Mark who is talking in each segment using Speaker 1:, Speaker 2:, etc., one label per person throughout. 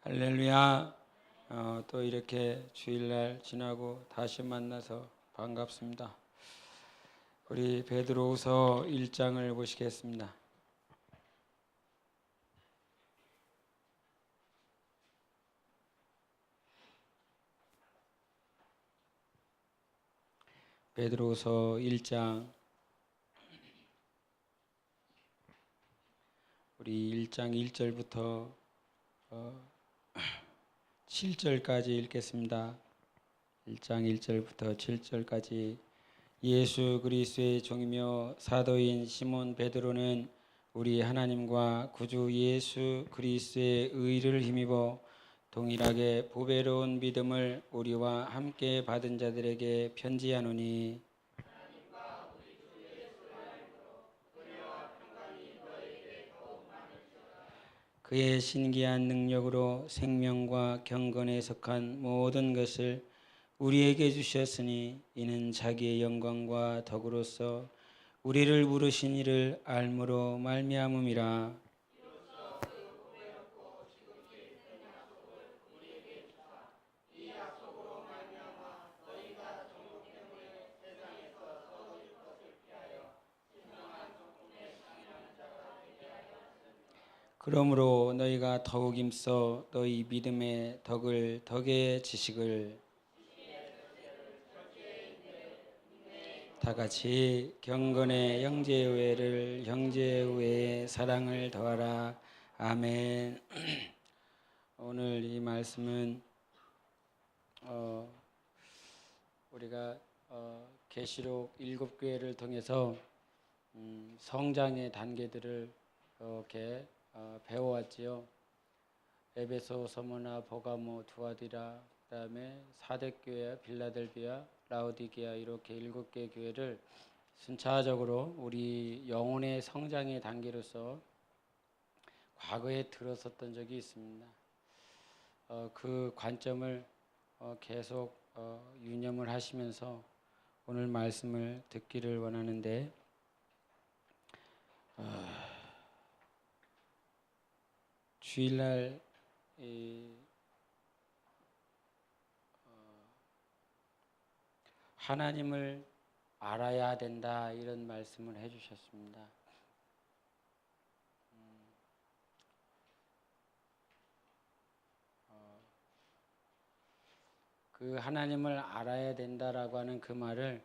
Speaker 1: 할렐루야. 또 이렇게 주일날 지나고 다시 만나서 반갑습니다. 우리 베드로후서 1장을 보시겠습니다. 베드로후서 1장 우리 1장 1절부터 7절까지 읽겠습니다. 1장 1절부터 7절까지. 예수 그리스도의 종이며 사도인 시몬 베드로는 우리 하나님과 구주 예수 그리스도의 의를 힘입어 동일하게 보배로운 믿음을 우리와 함께 받은 자들에게 편지하노니, 그의 신기한 능력으로 생명과 경건에 속한 모든 것을 우리에게 주셨으니 이는 자기의 영광과 덕으로서 우리를 부르신 이를 알므로 말미암음이라. 그러므로 너희가 더욱 힘써 너희 믿음의 덕을 덕의 지식을 다같이 경건의 형제우애를 형제우애의 사랑을 더하라. 아멘. 오늘 이 말씀은 우리가 계시록 7교회를 통해서 성장의 단계들을 이렇게 배워왔지요. 에베소, 서머나, 버가모, 두아디라, 그다음에 사대교회, 빌라델비아, 라오디게아, 이렇게 7개 교회를 순차적으로 우리 영혼의 성장의 단계로서 과거에 들었었던 적이 있습니다. 그 관점을 계속 유념을 하시면서 오늘 말씀을 듣기를 원하는데, 주일날 하나님을 알아야 된다, 이런 말씀을 해주셨습니다. 그 하나님을 알아야 된다라고 하는 그 말을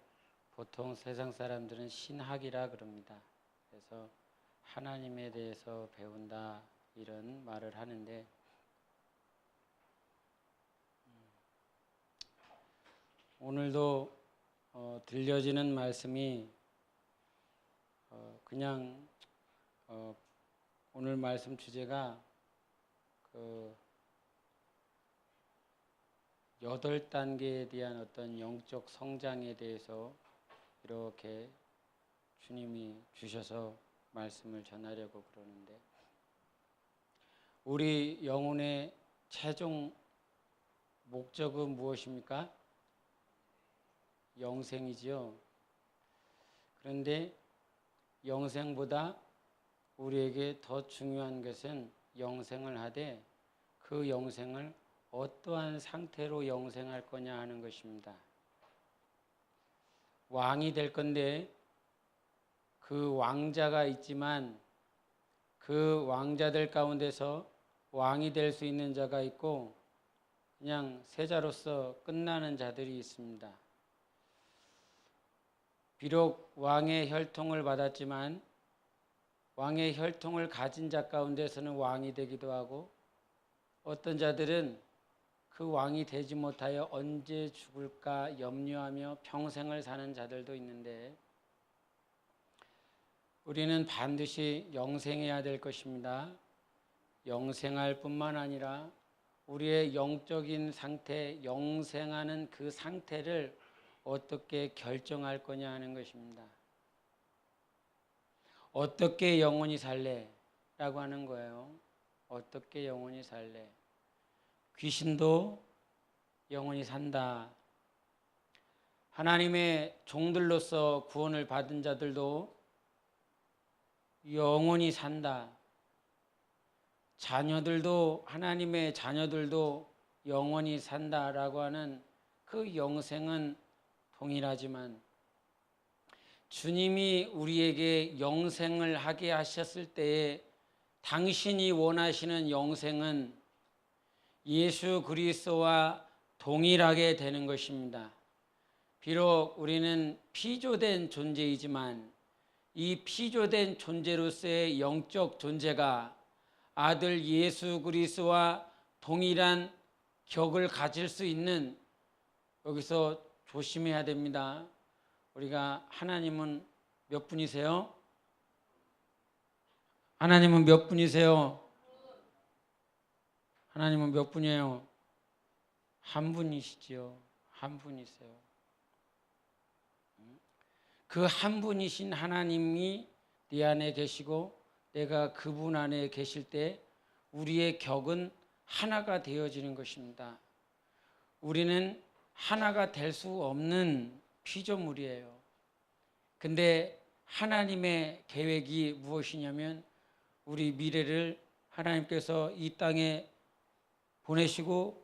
Speaker 1: 보통 세상 사람들은 신학이라 그럽니다. 그래서 하나님에 대해서 배운다, 이런 말을 하는데, 오늘도 들려지는 말씀이 그냥 오늘 말씀 주제가 그 8단계에 대한 어떤 영적 성장에 대해서 이렇게 주님이 주셔서 말씀을 전하려고 그러는데, 우리 영혼의 최종 목적은 무엇입니까? 영생이지요. 그런데 영생보다 우리에게 더 중요한 것은 영생을 하되 그 영생을 어떠한 상태로 영생할 거냐 하는 것입니다. 왕이 될 건데 그 왕자가 있지만 그 왕자들 가운데서 왕이 될 수 있는 자가 있고 그냥 세자로서 끝나는 자들이 있습니다. 비록 왕의 혈통을 받았지만 왕의 혈통을 가진 자 가운데서는 왕이 되기도 하고, 어떤 자들은 그 왕이 되지 못하여 언제 죽을까 염려하며 평생을 사는 자들도 있는데, 우리는 반드시 영생해야 될 것입니다. 영생할 뿐만 아니라 우리의 영적인 상태, 영생하는 그 상태를 어떻게 결정할 거냐 하는 것입니다. 어떻게 영원히 살래? 라고 하는 거예요. 어떻게 영원히 살래? 귀신도 영원히 산다. 하나님의 종들로서 구원을 받은 자들도 영원히 산다. 자녀들도 하나님의 자녀들도 영원히 산다라고 하는 그 영생은 동일하지만 주님이 우리에게 영생을 하게 하셨을 때에 당신이 원하시는 영생은 예수 그리스도와 동일하게 되는 것입니다. 비록 우리는 피조된 존재이지만 이 피조된 존재로서의 영적 존재가 아들 예수 그리스도와 동일한 격을 가질 수 있는, 여기서 조심해야 됩니다. 우리가 하나님은 몇 분이세요? 하나님은 몇 분이세요? 하나님은 몇 분이에요? 한 분이시지요. 한 분이세요. 그 한 분이신 하나님이 네 안에 계시고 내가 그분 안에 계실 때 우리의 격은 하나가 되어지는 것입니다. 우리는 하나가 될 수 없는 피조물이에요. 근데 하나님의 계획이 무엇이냐면 우리 미래를 하나님께서 이 땅에 보내시고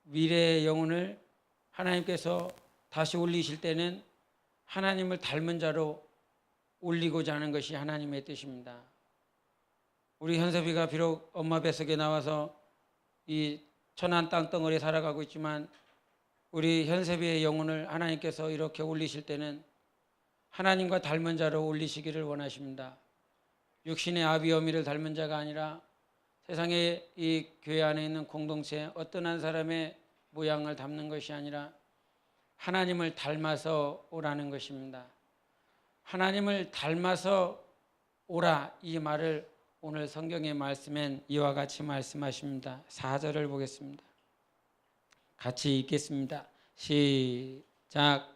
Speaker 1: 미래의 영혼을 하나님께서 다시 올리실 때는 하나님을 닮은 자로 올리고자 하는 것이 하나님의 뜻입니다. 우리 현섭이가 비록 엄마 뱃속에 나와서 이 천한 땅덩어리에 살아가고 있지만 우리 현섭이의 영혼을 하나님께서 이렇게 올리실 때는 하나님과 닮은 자로 올리시기를 원하십니다. 육신의 아비 어미를 닮은 자가 아니라 세상에 이 교회 안에 있는 공동체 어떤 한 사람의 모양을 담는 것이 아니라 하나님을 닮아서 오라는 것입니다. 하나님을 닮아서 오라, 이 말을 오늘 성경의 말씀엔 이와 같이 말씀하십니다. 4절을 보겠습니다. 같이 읽겠습니다. 시작.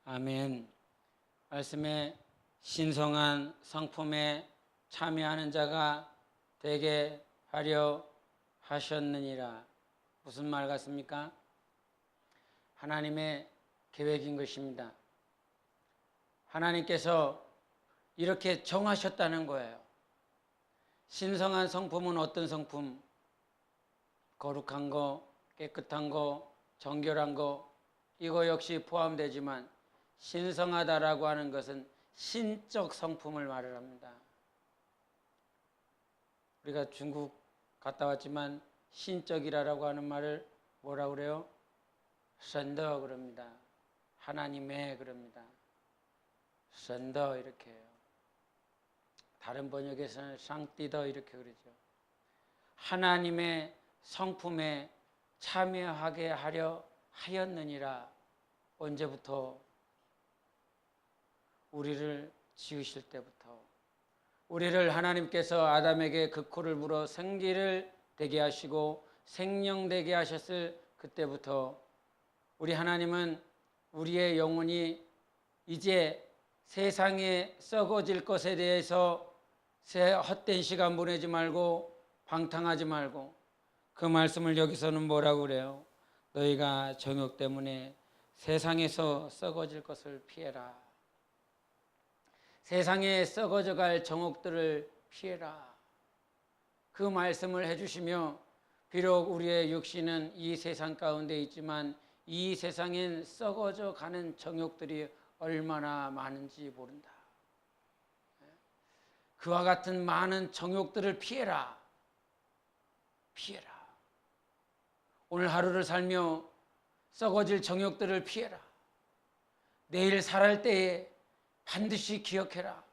Speaker 1: 아멘. 말씀에 신성한 성품에 참여하는 자가 되게 하려 하셨느니라. 무슨 말 같습니까? 하나님의 계획인 것입니다. 하나님께서 이렇게 정하셨다는 거예요. 신성한 성품은 어떤 성품? 거룩한 거, 깨끗한 거, 정결한 거, 이거 역시 포함되지만 신성하다라고 하는 것은 신적 성품을 말을 합니다. 우리가 중국 갔다 왔지만 신적이라고 하는 말을 뭐라고 그래요? 선더 그럽니다. 하나님의 그럽니다. 선더 이렇게 해요. 다른 번역에서는 상띠더 이렇게 그러죠. 하나님의 성품에 참여하게 하려 하였느니라. 언제부터? 우리를 지으실 때부터. 우리를 하나님께서 아담에게 그 코를 물어 생기를 되게 하시고 생명 되게 하셨을 그때부터 우리 하나님은 우리의 영혼이 이제 세상에 썩어질 것에 대해서 헛된 시간 보내지 말고 방탕하지 말고, 그 말씀을 여기서는 뭐라고 그래요? 너희가 정욕 때문에 세상에서 썩어질 것을 피해라. 세상에 썩어져갈 정욕들을 피해라. 그 말씀을 해주시며 비록 우리의 육신은 이 세상 가운데 있지만 이 세상엔 썩어져 가는 정욕들이 얼마나 많은지 모른다. 그와 같은 많은 정욕들을 피해라. 피해라. 오늘 하루를 살며 썩어질 정욕들을 피해라. 내일 살할 때에 반드시 기억해라.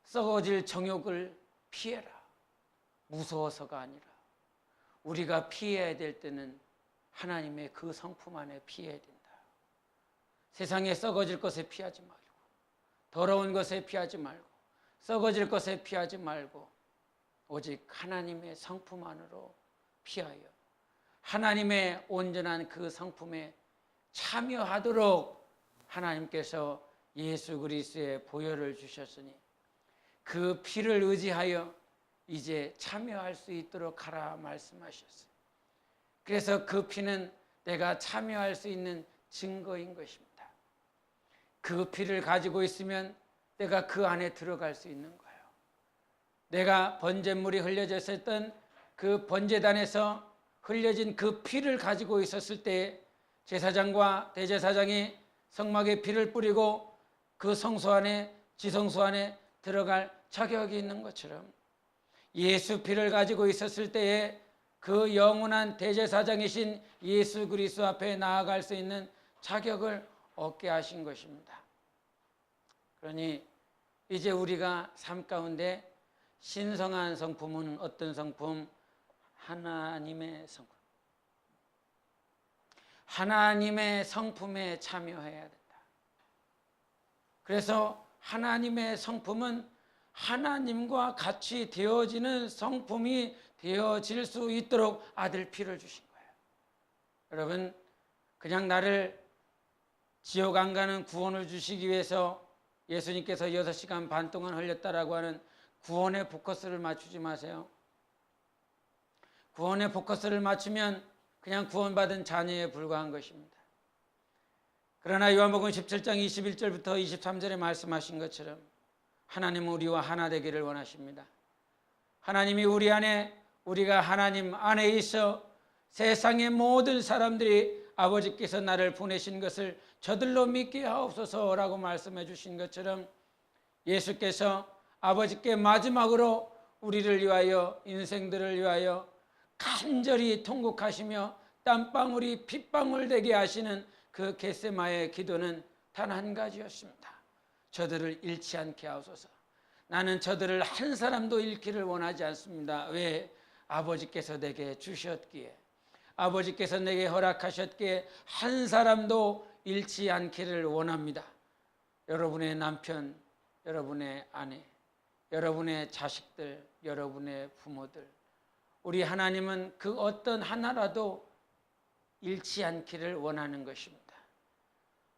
Speaker 1: 썩어질 정욕을 피해라. 무서워서가 아니라 우리가 피해야 될 때는 하나님의 그 성품 안에 피해야 된다. 세상에 썩어질 것에 피하지 말고, 더러운 것에 피하지 말고, 썩어질 것에 피하지 말고 오직 하나님의 성품 안으로 피하여 하나님의 온전한 그 성품에 참여하도록 하나님께서 예수 그리스도의 보혈을 주셨으니 그 피를 의지하여 이제 참여할 수 있도록 하라 말씀하셨어요. 그래서 그 피는 내가 참여할 수 있는 증거인 것입니다. 그 피를 가지고 있으면 내가 그 안에 들어갈 수 있는 거예요. 내가 번제물이 흘려져 있었던 그 번제단에서 흘려진 그 피를 가지고 있었을 때 제사장과 대제사장이 성막에 피를 뿌리고 그 성소 안에, 지성소 안에 들어갈 자격이 있는 것처럼 예수 피를 가지고 있었을 때에 그 영원한 대제사장이신 예수 그리스도 앞에 나아갈 수 있는 자격을 얻게 하신 것입니다. 그러니 이제 우리가 삶 가운데 신성한 성품은 어떤 성품? 하나님의 성품. 하나님의 성품에 참여해야 된다. 그래서 하나님의 성품은 하나님과 같이 되어지는 성품이 되어질 수 있도록 아들 피를 주신 거예요. 여러분, 그냥 나를 지옥 안 가는 구원을 주시기 위해서 예수님께서 6시간 반 동안 흘렸다라고 하는 구원의 포커스를 맞추지 마세요. 구원의 포커스를 맞추면 그냥 구원받은 자녀에 불과한 것입니다. 그러나 요한복음 17장 21절부터 23절에 말씀하신 것처럼 하나님은 우리와 하나 되기를 원하십니다. 하나님이 우리 안에, 우리가 하나님 안에 있어 세상의 모든 사람들이 아버지께서 나를 보내신 것을 저들로 믿게 하옵소서라고 말씀해 주신 것처럼 예수께서 아버지께 마지막으로 우리를 위하여, 인생들을 위하여 간절히 통곡하시며 땀방울이 핏방울 되게 하시는 그 겟세마의 기도는 단 한 가지였습니다. 저들을 잃지 않게 하소서. 나는 저들을 한 사람도 잃기를 원하지 않습니다. 왜? 아버지께서 내게 주셨기에, 아버지께서 내게 허락하셨기에 한 사람도 잃지 않기를 원합니다. 여러분의 남편, 여러분의 아내, 여러분의 자식들, 여러분의 부모들, 우리 하나님은 그 어떤 하나라도 잃지 않기를 원하는 것입니다.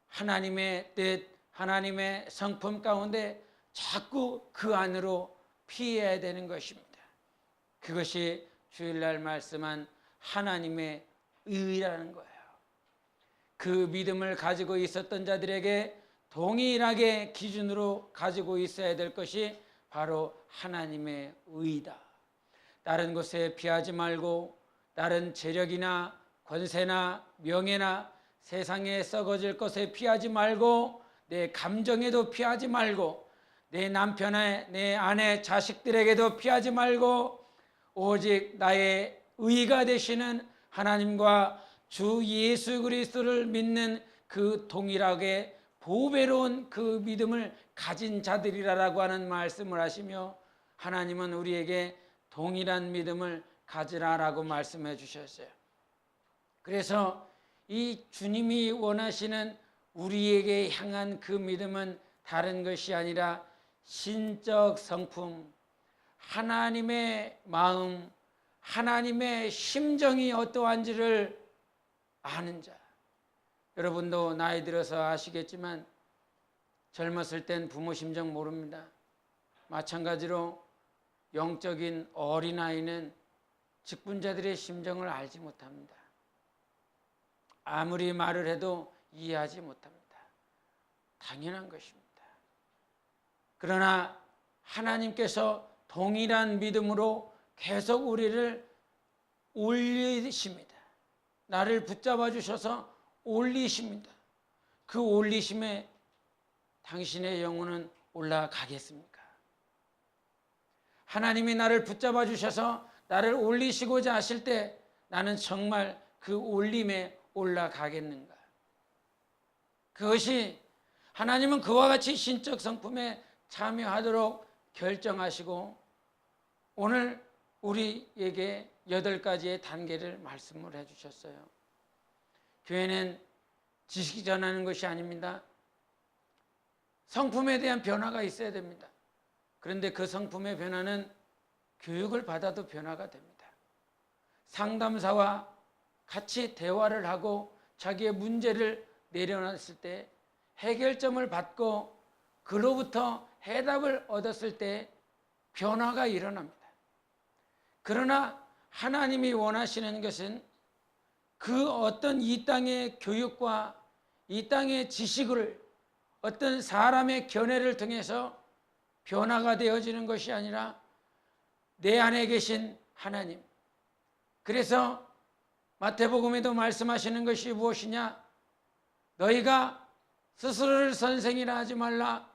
Speaker 1: 하나님의 뜻, 하나님의 성품 가운데 자꾸 그 안으로 피해야 되는 것입니다. 그것이 주일날 말씀한 하나님의 의라는 거예요. 그 믿음을 가지고 있었던 자들에게 동일하게 기준으로 가지고 있어야 될 것이 바로 하나님의 의다. 다른 것에 피하지 말고, 다른 재력이나 권세나 명예나 세상에 썩어질 것에 피하지 말고, 내 감정에도 피하지 말고, 내 남편에, 내 아내, 자식들에게도 피하지 말고, 오직 나의 의가 되시는 하나님과 주 예수 그리스도를 믿는 그 동일하게 보배로운 그 믿음을 가진 자들이라고 하는 말씀을 하시며, 하나님은 우리에게 동일한 믿음을 가지라라고 말씀해 주셨어요. 그래서 이 주님이 원하시는 우리에게 향한 그 믿음은 다른 것이 아니라 신적 성품, 하나님의 마음, 하나님의 심정이 어떠한지를 아는 자. 여러분도 나이 들어서 아시겠지만 젊었을 땐 부모 심정 모릅니다. 마찬가지로 영적인 어린아이는 직분자들의 심정을 알지 못합니다. 아무리 말을 해도 이해하지 못합니다. 당연한 것입니다. 그러나 하나님께서 동일한 믿음으로 계속 우리를 올리십니다. 나를 붙잡아 주셔서 올리십니다. 그 올리심에 당신의 영혼은 올라가겠습니까? 하나님이 나를 붙잡아 주셔서 나를 올리시고자 하실 때 나는 정말 그 올림에 올라가겠는가? 그것이 하나님은 그와 같이 신적 성품에 참여하도록 결정하시고 오늘 우리에게 8가지의 단계를 말씀을 해주셨어요. 교회는 지식이 전하는 것이 아닙니다. 성품에 대한 변화가 있어야 됩니다. 그런데 그 성품의 변화는 교육을 받아도 변화가 됩니다. 상담사와 같이 대화를 하고 자기의 문제를 내려놨을 때 해결점을 받고 그로부터 해답을 얻었을 때 변화가 일어납니다. 그러나 하나님이 원하시는 것은 그 어떤 이 땅의 교육과 이 땅의 지식을 어떤 사람의 견해를 통해서 변화가 되어지는 것이 아니라 내 안에 계신 하나님. 그래서 마태복음에도 말씀하시는 것이 무엇이냐? 너희가 스스로를 선생이라 하지 말라.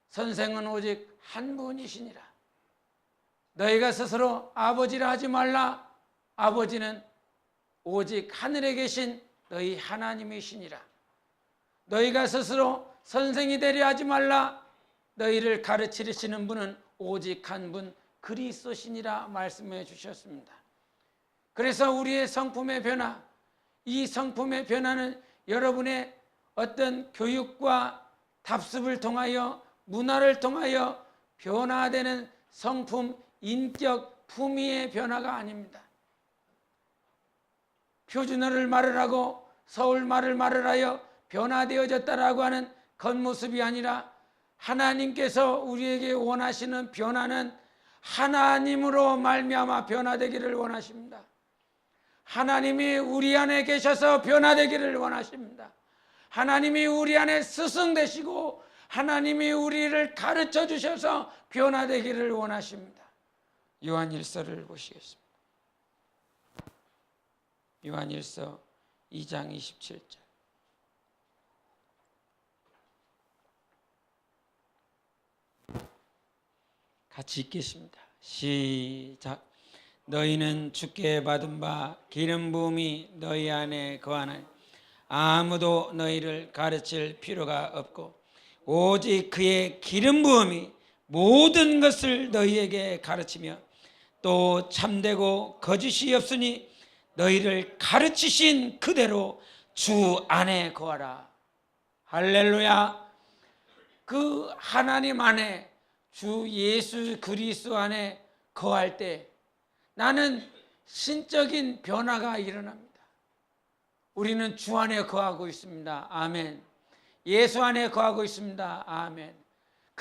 Speaker 1: 선생은 오직 한 분이시니라. 너희가 스스로 아버지라 하지 말라. 아버지는 오직 하늘에 계신 너희 하나님이시니라. 너희가 스스로 선생이 되려 하지 말라. 너희를 가르치시는 분은 오직 한 분 그리스도시니라 말씀해 주셨습니다. 그래서 우리의 성품의 변화, 이 성품의 변화는 여러분의 어떤 교육과 답습을 통하여 문화를 통하여 변화되는 성품, 인격, 품위의 변화가 아닙니다. 표준어를 말을 하고 서울 말을 하여 변화되어졌다라고 하는 겉모습이 아니라 하나님께서 우리에게 원하시는 변화는 하나님으로 말미암아 변화되기를 원하십니다. 하나님이 우리 안에 계셔서 변화되기를 원하십니다. 하나님이 우리 안에 스승되시고 하나님이 우리를 가르쳐 주셔서 변화되기를 원하십니다. 요한일서를 보시겠습니다. 요한일서 2장 27절. 같이 읽겠습니다. 시작. 너희는 주께 받은 바 기름 부음이 너희 안에 거하나니 아무도 너희를 가르칠 필요가 없고 오직 그의 기름 부음이 모든 것을 너희에게 가르치며 또 참되고 거짓이 없으니 너희를 가르치신 그대로 주 안에 거하라. 할렐루야. 그 하나님 안에 주 예수 그리스도 안에 거할 때 나는 신적인 변화가 일어납니다. 우리는 주 안에 거하고 있습니다. 아멘. 예수 안에 거하고 있습니다. 아멘.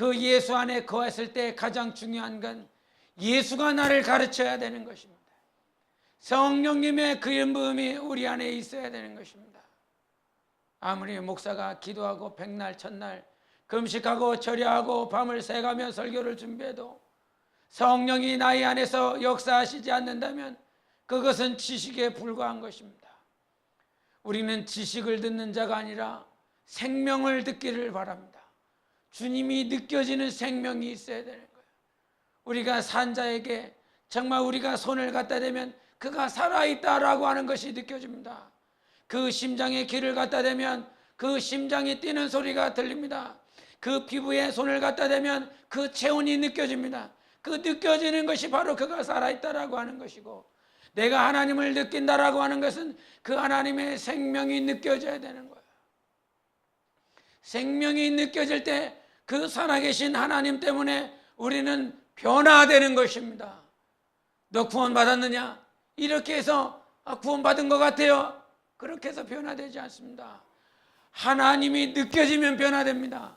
Speaker 1: 그 예수 안에 거했을 때 가장 중요한 건 예수가 나를 가르쳐야 되는 것입니다. 성령님의 그 부음이 우리 안에 있어야 되는 것입니다. 아무리 목사가 기도하고 백날 첫날 금식하고 절야하고 밤을 새가며 설교를 준비해도 성령이 나의 안에서 역사하시지 않는다면 그것은 지식에 불과한 것입니다. 우리는 지식을 듣는 자가 아니라 생명을 듣기를 바랍니다. 주님이 느껴지는 생명이 있어야 되는 거예요. 우리가 산 자에게 정말 우리가 손을 갖다 대면 그가 살아있다라고 하는 것이 느껴집니다. 그 심장에 귀를 갖다 대면 그 심장이 뛰는 소리가 들립니다. 그 피부에 손을 갖다 대면 그 체온이 느껴집니다. 그 느껴지는 것이 바로 그가 살아있다라고 하는 것이고, 내가 하나님을 느낀다라고 하는 것은 그 하나님의 생명이 느껴져야 되는 거예요. 생명이 느껴질 때 그 살아계신 하나님 때문에 우리는 변화되는 것입니다. 너 구원 받았느냐? 이렇게 해서 구원 받은 것 같아요. 그렇게 해서 변화되지 않습니다. 하나님이 느껴지면 변화됩니다.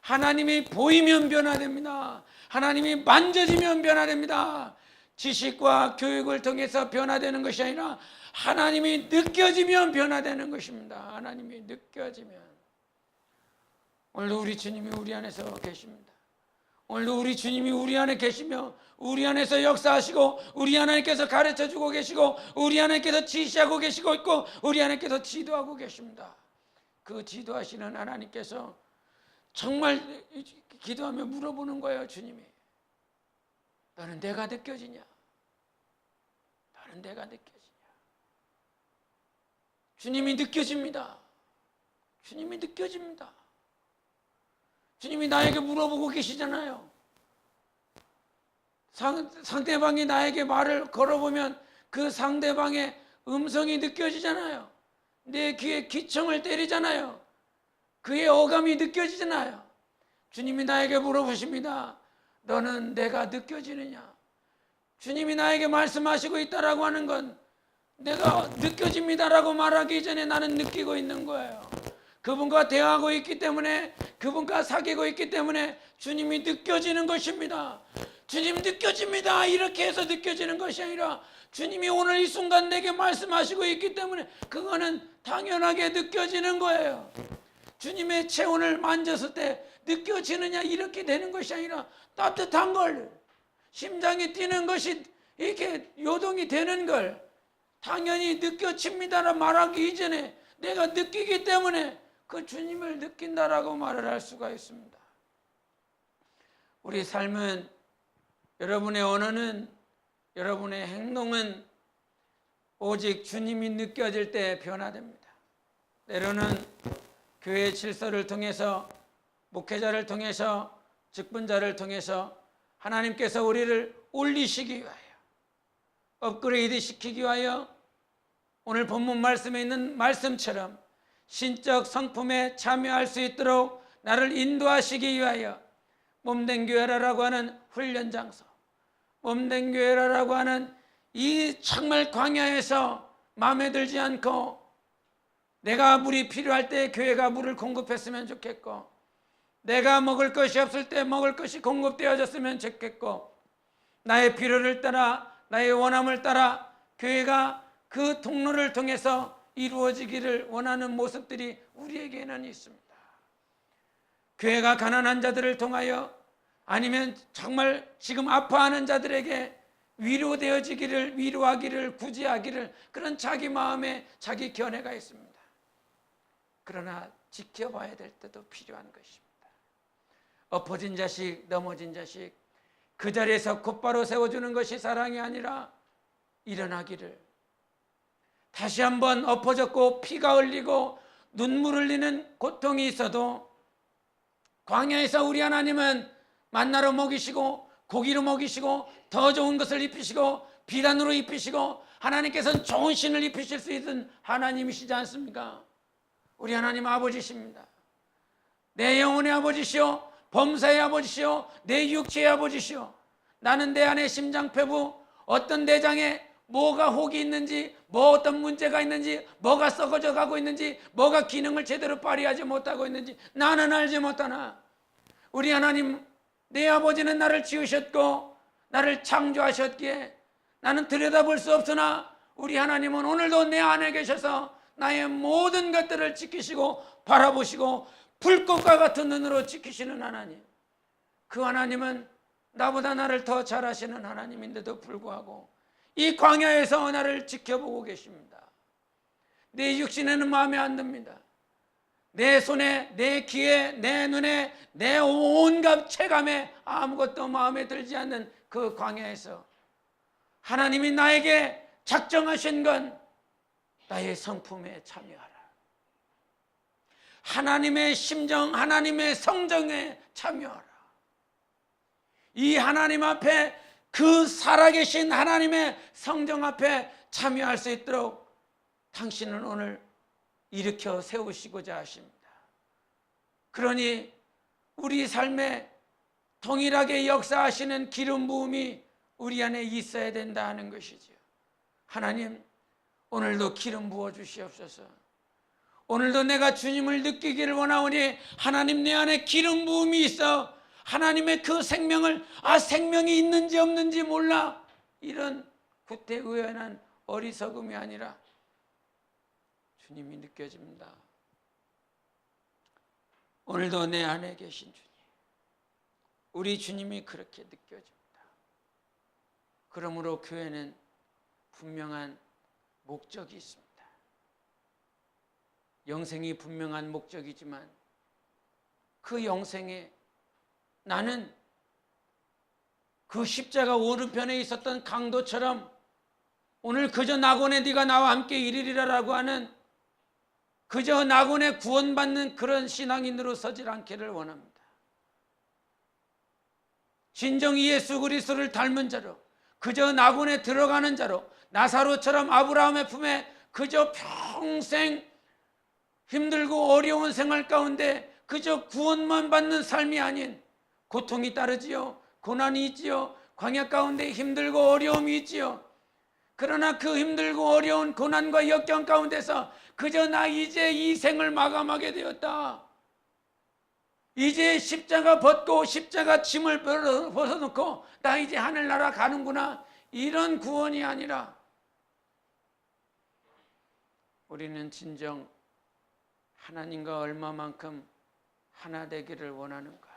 Speaker 1: 하나님이 보이면 변화됩니다. 하나님이 만져지면 변화됩니다. 지식과 교육을 통해서 변화되는 것이 아니라 하나님이 느껴지면 변화되는 것입니다. 하나님이 느껴지면. 오늘도 우리 주님이 우리 안에서 계십니다. 오늘도 우리 주님이 우리 안에 계시며 우리 안에서 역사하시고 우리 하나님께서 가르쳐주고 계시고 우리 하나님께서 지시하고 계시고 있고 우리 하나님께서 지도하고 계십니다. 그 지도하시는 하나님께서 정말 기도하며 물어보는 거예요. 주님이 너는 내가 느껴지냐? 너는 내가 느껴지냐? 주님이 느껴집니다. 주님이 느껴집니다. 주님이 나에게 물어보고 계시잖아요. 상대방이 나에게 말을 걸어보면 그 상대방의 음성이 느껴지잖아요. 내 귀에 기청을 때리잖아요. 그의 어감이 느껴지잖아요. 주님이 나에게 물어보십니다. 너는 내가 느껴지느냐? 주님이 나에게 말씀하시고 있다라고 하는 건 내가 느껴집니다라고 말하기 전에 나는 느끼고 있는 거예요. 그분과 대화하고 있기 때문에, 그분과 사귀고 있기 때문에 주님이 느껴지는 것입니다. 주님 느껴집니다 이렇게 해서 느껴지는 것이 아니라 주님이 오늘 이 순간 내게 말씀하시고 있기 때문에 그거는 당연하게 느껴지는 거예요. 주님의 체온을 만졌을 때 느껴지느냐 이렇게 되는 것이 아니라 따뜻한 걸, 심장이 뛰는 것이 이렇게 요동이 되는 걸 당연히 느껴집니다라 말하기 이전에 내가 느끼기 때문에 그 주님을 느낀다라고 말을 할 수가 있습니다. 우리 삶은, 여러분의 언어는, 여러분의 행동은 오직 주님이 느껴질 때 변화됩니다. 때로는 교회 질서를 통해서, 목회자를 통해서, 직분자를 통해서 하나님께서 우리를 올리시기 위하여, 업그레이드 시키기 위하여 오늘 본문 말씀에 있는 말씀처럼 신적 성품에 참여할 수 있도록 나를 인도하시기 위하여 몸된 교회라고 하는 훈련 장소, 몸된 교회라고 하는 이 정말 광야에서 마음에 들지 않고 내가 물이 필요할 때 교회가 물을 공급했으면 좋겠고, 내가 먹을 것이 없을 때 먹을 것이 공급되어졌으면 좋겠고, 나의 필요를 따라, 나의 원함을 따라 교회가 그 통로를 통해서 이루어지기를 원하는 모습들이 우리에게는 있습니다. 교회가 가난한 자들을 통하여, 아니면 정말 지금 아파하는 자들에게 위로되어지기를, 위로하기를, 구제하기를, 그런 자기 마음에 자기 견해가 있습니다. 그러나 지켜봐야 될 때도 필요한 것입니다. 엎어진 자식, 넘어진 자식, 그 자리에서 곧바로 세워주는 것이 사랑이 아니라 일어나기를, 다시 한번 엎어졌고 피가 흘리고 눈물 흘리는 고통이 있어도 광야에서 우리 하나님은 만나로 먹이시고 고기로 먹이시고 더 좋은 것을 입히시고 비단으로 입히시고 하나님께서는 좋은 신을 입히실 수 있는 하나님이시지 않습니까? 우리 하나님 아버지십니다. 내 영혼의 아버지시오, 범사의 아버지시오, 내 육체의 아버지시오. 나는 내 안에 심장폐부, 어떤 내장에 뭐가 혹이 있는지, 뭐 어떤 문제가 있는지, 뭐가 썩어져 가고 있는지, 뭐가 기능을 제대로 발휘하지 못하고 있는지 나는 알지 못하나 우리 하나님, 내 아버지는 나를 지으셨고 나를 창조하셨기에 나는 들여다볼 수 없으나 우리 하나님은 오늘도 내 안에 계셔서 나의 모든 것들을 지키시고 바라보시고 불꽃과 같은 눈으로 지키시는 하나님, 그 하나님은 나보다 나를 더 잘 아시는 하나님인데도 불구하고 이 광야에서 나를 지켜보고 계십니다. 내 육신에는 마음에 안 듭니다. 내 손에, 내 귀에, 내 눈에, 내 온갖 체감에 아무것도 마음에 들지 않는 그 광야에서 하나님이 나에게 작정하신 건 나의 성품에 참여하라, 하나님의 심정, 하나님의 성정에 참여하라. 이 하나님 앞에, 그 살아계신 하나님의 성정 앞에 참여할 수 있도록 당신은 오늘 일으켜 세우시고자 하십니다. 그러니 우리 삶에 동일하게 역사하시는 기름 부음이 우리 안에 있어야 된다 하는 것이죠. 하나님, 오늘도 기름 부어 주시옵소서. 오늘도 내가 주님을 느끼기를 원하오니 하나님, 내 안에 기름 부음이 있어 하나님의 그 생명을, 생명이 있는지 없는지 몰라, 이런 구태의연한 어리석음이 아니라 주님이 느껴집니다. 오늘도 내 안에 계신 주님, 우리 주님이 그렇게 느껴집니다. 그러므로 교회는 분명한 목적이 있습니다. 영생이 분명한 목적이지만 그 영생에 나는 그 십자가 오른편에 있었던 강도처럼 오늘 그저 낙원에 네가 나와 함께 이르리라라고 하는, 그저 낙원에 구원받는 그런 신앙인으로 서질 않기를 원합니다. 진정 예수 그리스도를 닮은 자로, 그저 낙원에 들어가는 자로, 나사로처럼 아브라함의 품에 그저 평생 힘들고 어려운 생활 가운데 그저 구원만 받는 삶이 아닌, 고통이 따르지요, 고난이 있지요, 광야 가운데 힘들고 어려움이 있지요. 그러나 그 힘들고 어려운 고난과 역경 가운데서 그저 나 이제 이 생을 마감하게 되었다, 이제 십자가 벗고 십자가 짐을 벗어놓고 나 이제 하늘나라 가는구나, 이런 구원이 아니라 우리는 진정 하나님과 얼마만큼 하나 되기를 원하는가.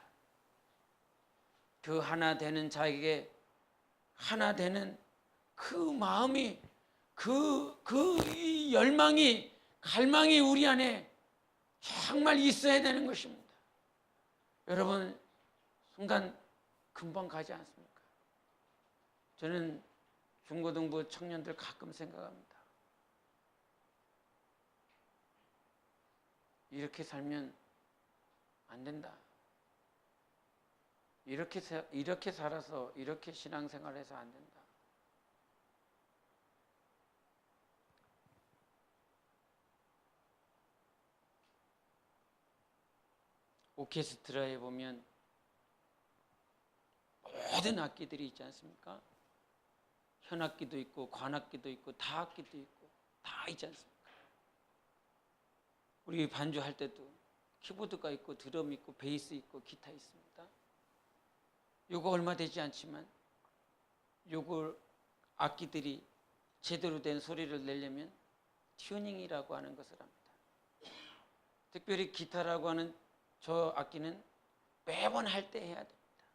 Speaker 1: 그 하나 되는 자에게 하나 되는 그 마음이, 그 열망이, 갈망이 우리 안에 정말 있어야 되는 것입니다. 여러분, 순간 금방 가지 않습니까? 저는 중고등부 청년들 가끔 생각합니다. 이렇게 살면 안 된다. 이렇게 살아서 이렇게 신앙생활해서 안 된다. 오케스트라에 보면 모든 악기들이 있지 않습니까? 현악기도 있고 관악기도 있고 다악기도 있고 다 있지 않습니까? 우리 반주할 때도 키보드가 있고 드럼 있고 베이스 있고 기타 있습니다. 요거 얼마 되지 않지만 요걸 악기들이 제대로 된 소리를 내려면 튜닝이라고 하는 것을 합니다. 특별히 기타라고 하는 저 악기는 매번 할 때 해야 됩니다.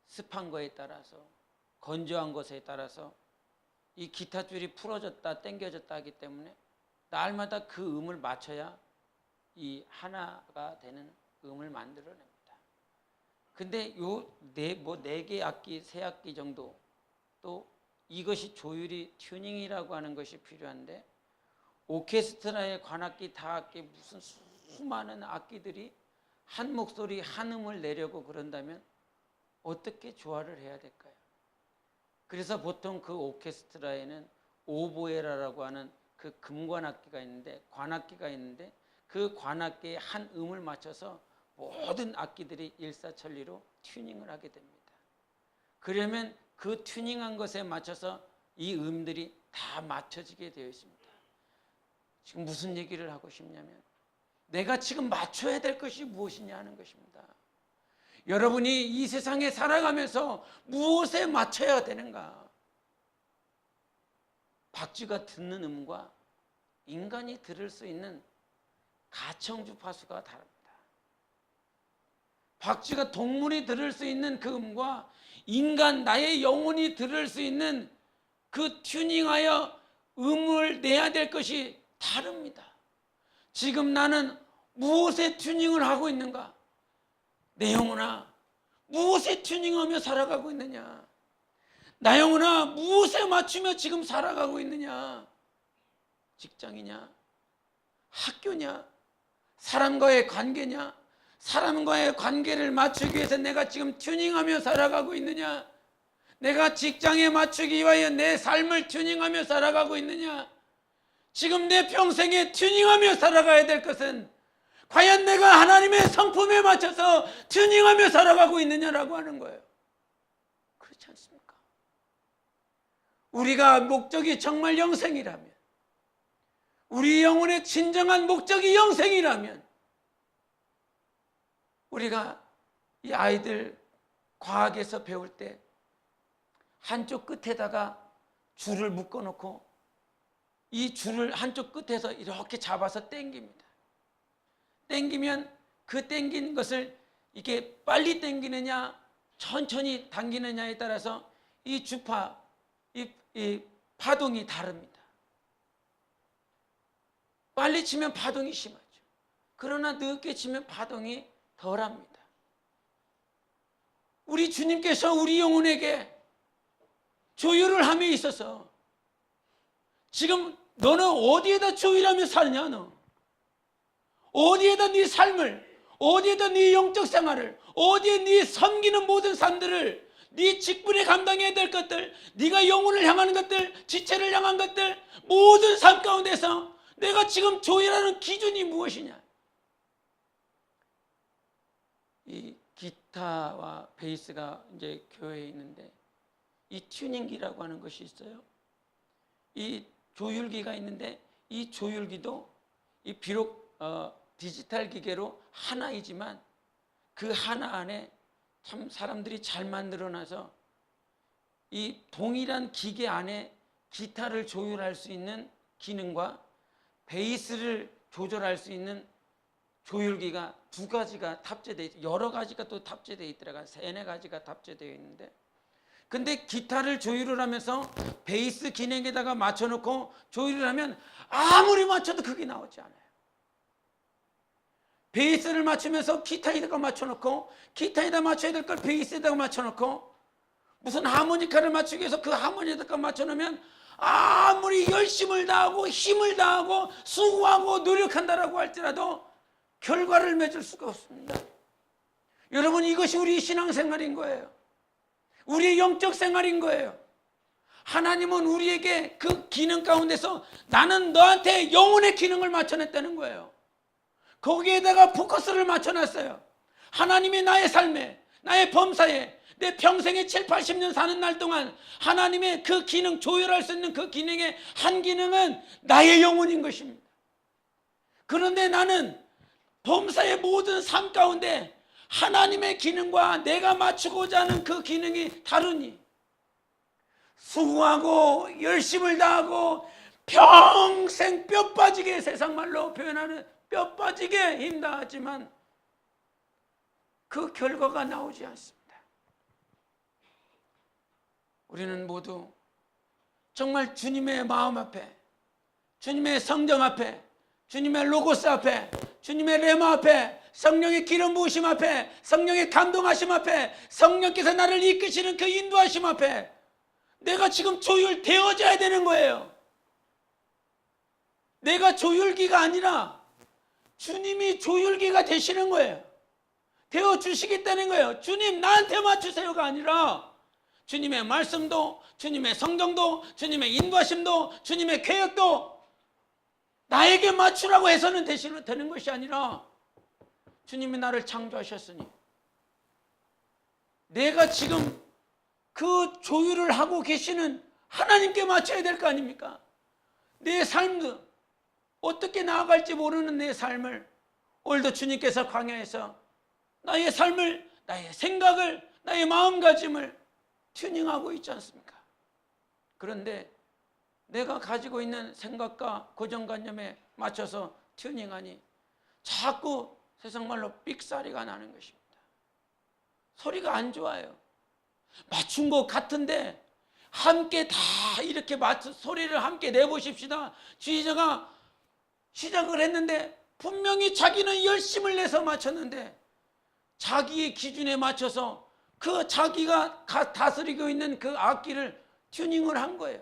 Speaker 1: 습한 거에 따라서, 건조한 것에 따라서 이 기타 줄이 풀어졌다 당겨졌다 하기 때문에 날마다 그 음을 맞춰야 이 하나가 되는 음을 만들어냅니다. 근데 요 네 개 악기, 세 악기 정도, 또 이것이 조율이, 튜닝이라고 하는 것이 필요한데, 오케스트라의 관악기, 다악기, 무슨 수많은 악기들이 한 목소리, 한 음을 내려고 그런다면 어떻게 조화를 해야 될까요? 그래서 보통 그 오케스트라에는 오보에라라고 하는 그 금관악기가 있는데, 관악기가 있는데, 그 관악기에 한 음을 맞춰서 모든 악기들이 일사천리로 튜닝을 하게 됩니다. 그러면 그 튜닝한 것에 맞춰서 이 음들이 다 맞춰지게 되어 있습니다. 지금 무슨 얘기를 하고 싶냐면, 내가 지금 맞춰야 될 것이 무엇이냐 하는 것입니다. 여러분이 이 세상에 살아가면서 무엇에 맞춰야 되는가? 박쥐가 듣는 음과 인간이 들을 수 있는 가청주파수가 다릅니다. 박쥐가, 동물이 들을 수 있는 그 음과 인간, 나의 영혼이 들을 수 있는 그 튜닝하여 음을 내야 될 것이 다릅니다. 지금 나는 무엇에 튜닝을 하고 있는가? 내 영혼아, 무엇에 튜닝하며 살아가고 있느냐? 나 영혼아, 무엇에 맞추며 지금 살아가고 있느냐? 직장이냐? 학교냐? 사람과의 관계냐? 사람과의 관계를 맞추기 위해서 내가 지금 튜닝하며 살아가고 있느냐? 내가 직장에 맞추기 위하여 내 삶을 튜닝하며 살아가고 있느냐? 지금 내 평생에 튜닝하며 살아가야 될 것은 과연 내가 하나님의 성품에 맞춰서 튜닝하며 살아가고 있느냐라고 하는 거예요. 그렇지 않습니까? 우리가 목적이 정말 영생이라면, 우리 영혼의 진정한 목적이 영생이라면, 우리가 이 아이들 과학에서 배울 때 한쪽 끝에다가 줄을 묶어놓고 이 줄을 한쪽 끝에서 이렇게 잡아서 당깁니다. 당기면 그 당긴 것을 이게 빨리 당기느냐 천천히 당기느냐에 따라서 이 주파, 이 파동이 다릅니다. 빨리 치면 파동이 심하죠. 그러나 늦게 치면 파동이 덜합니다. 우리 주님께서 우리 영혼에게 조율을 함에 있어서 지금 너는 어디에다 조율하며 사느냐? 너 어디에다 네 삶을, 어디에다 네 영적 생활을, 어디에 네 섬기는 모든 삶들을, 네 직분에 감당해야 될 것들, 네가 영혼을 향하는 것들, 지체를 향한 것들, 모든 삶 가운데서 내가 지금 조율하는 기준이 무엇이냐? 이 기타와 베이스가 이제 교회에 있는데 이 튜닝기라고 하는 것이 있어요. 이 조율기가 있는데 이 조율기도 이 비록 디지털 기계로 하나이지만 그 하나 안에 참 사람들이 잘 만들어놔서 이 동일한 기계 안에 기타를 조율할 수 있는 기능과 베이스를 조절할 수 있는 조율기가 두 가지가 탑재되어 있, 여러 가지가 또 탑재되어 있더라고요. 3-4가지가 탑재되어 있는데, 근데 기타를 조율을 하면서 베이스 기능에다가 맞춰놓고 조율을 하면 아무리 맞춰도 그게 나오지 않아요. 베이스를 맞추면서 기타에다가 맞춰놓고, 기타에다 맞춰야 될 걸 베이스에다가 맞춰놓고, 무슨 하모니카를 맞추기 위해서 그 하모니카에다가 맞춰놓으면 아무리 열심을 다하고 힘을 다하고 수고하고 노력한다라고 할지라도 결과를 맺을 수가 없습니다. 여러분, 이것이 우리 신앙생활인 거예요. 우리의 영적 생활인 거예요. 하나님은 우리에게 그 기능 가운데서 나는 너한테 영혼의 기능을 맞춰냈다는 거예요. 거기에다가 포커스를 맞춰놨어요. 하나님이 나의 삶에, 나의 범사에, 내 평생에 70-80년 사는 날 동안 하나님의 그 기능, 조율할 수 있는 그 기능의 한 기능은 나의 영혼인 것입니다. 그런데 나는 범사의 모든 삶 가운데 하나님의 기능과 내가 맞추고자 하는 그 기능이 다르니 수고하고 열심을 다하고 평생 뼈 빠지게, 세상 말로 표현하는 뼈 빠지게 힘다하지만 그 결과가 나오지 않습니다. 우리는 모두 정말 주님의 마음 앞에, 주님의 성령 앞에, 주님의 로고스 앞에, 주님의 레마 앞에, 성령의 기름 부으심 앞에, 성령의 감동하심 앞에, 성령께서 나를 이끄시는 그 인도하심 앞에 내가 지금 조율되어져야 되는 거예요. 내가 조율기가 아니라 주님이 조율기가 되시는 거예요. 되어주시겠다는 거예요. 주님 나한테 맞추세요가 아니라 주님의 말씀도, 주님의 성경도, 주님의 인도하심도, 주님의 계획도 나에게 맞추라고 해서는 되는 것이 아니라 주님이 나를 창조하셨으니 내가 지금 그 조율을 하고 계시는 하나님께 맞춰야 될 거 아닙니까? 내 삶도 어떻게 나아갈지 모르는 내 삶을 오늘도 주님께서 광야에서 나의 삶을, 나의 생각을, 나의 마음가짐을 튜닝하고 있지 않습니까? 그런데 내가 가지고 있는 생각과 고정관념에 맞춰서 튜닝하니 자꾸 세상 말로 삑사리가 나는 것입니다. 소리가 안 좋아요. 맞춘 것 같은데 함께 다 이렇게 소리를 함께 내보십시다. 지휘자가 시작을 했는데 분명히 자기는 열심을 내서 맞췄는데 자기의 기준에 맞춰서 그 자기가 다스리고 있는 그 악기를 튜닝을 한 거예요.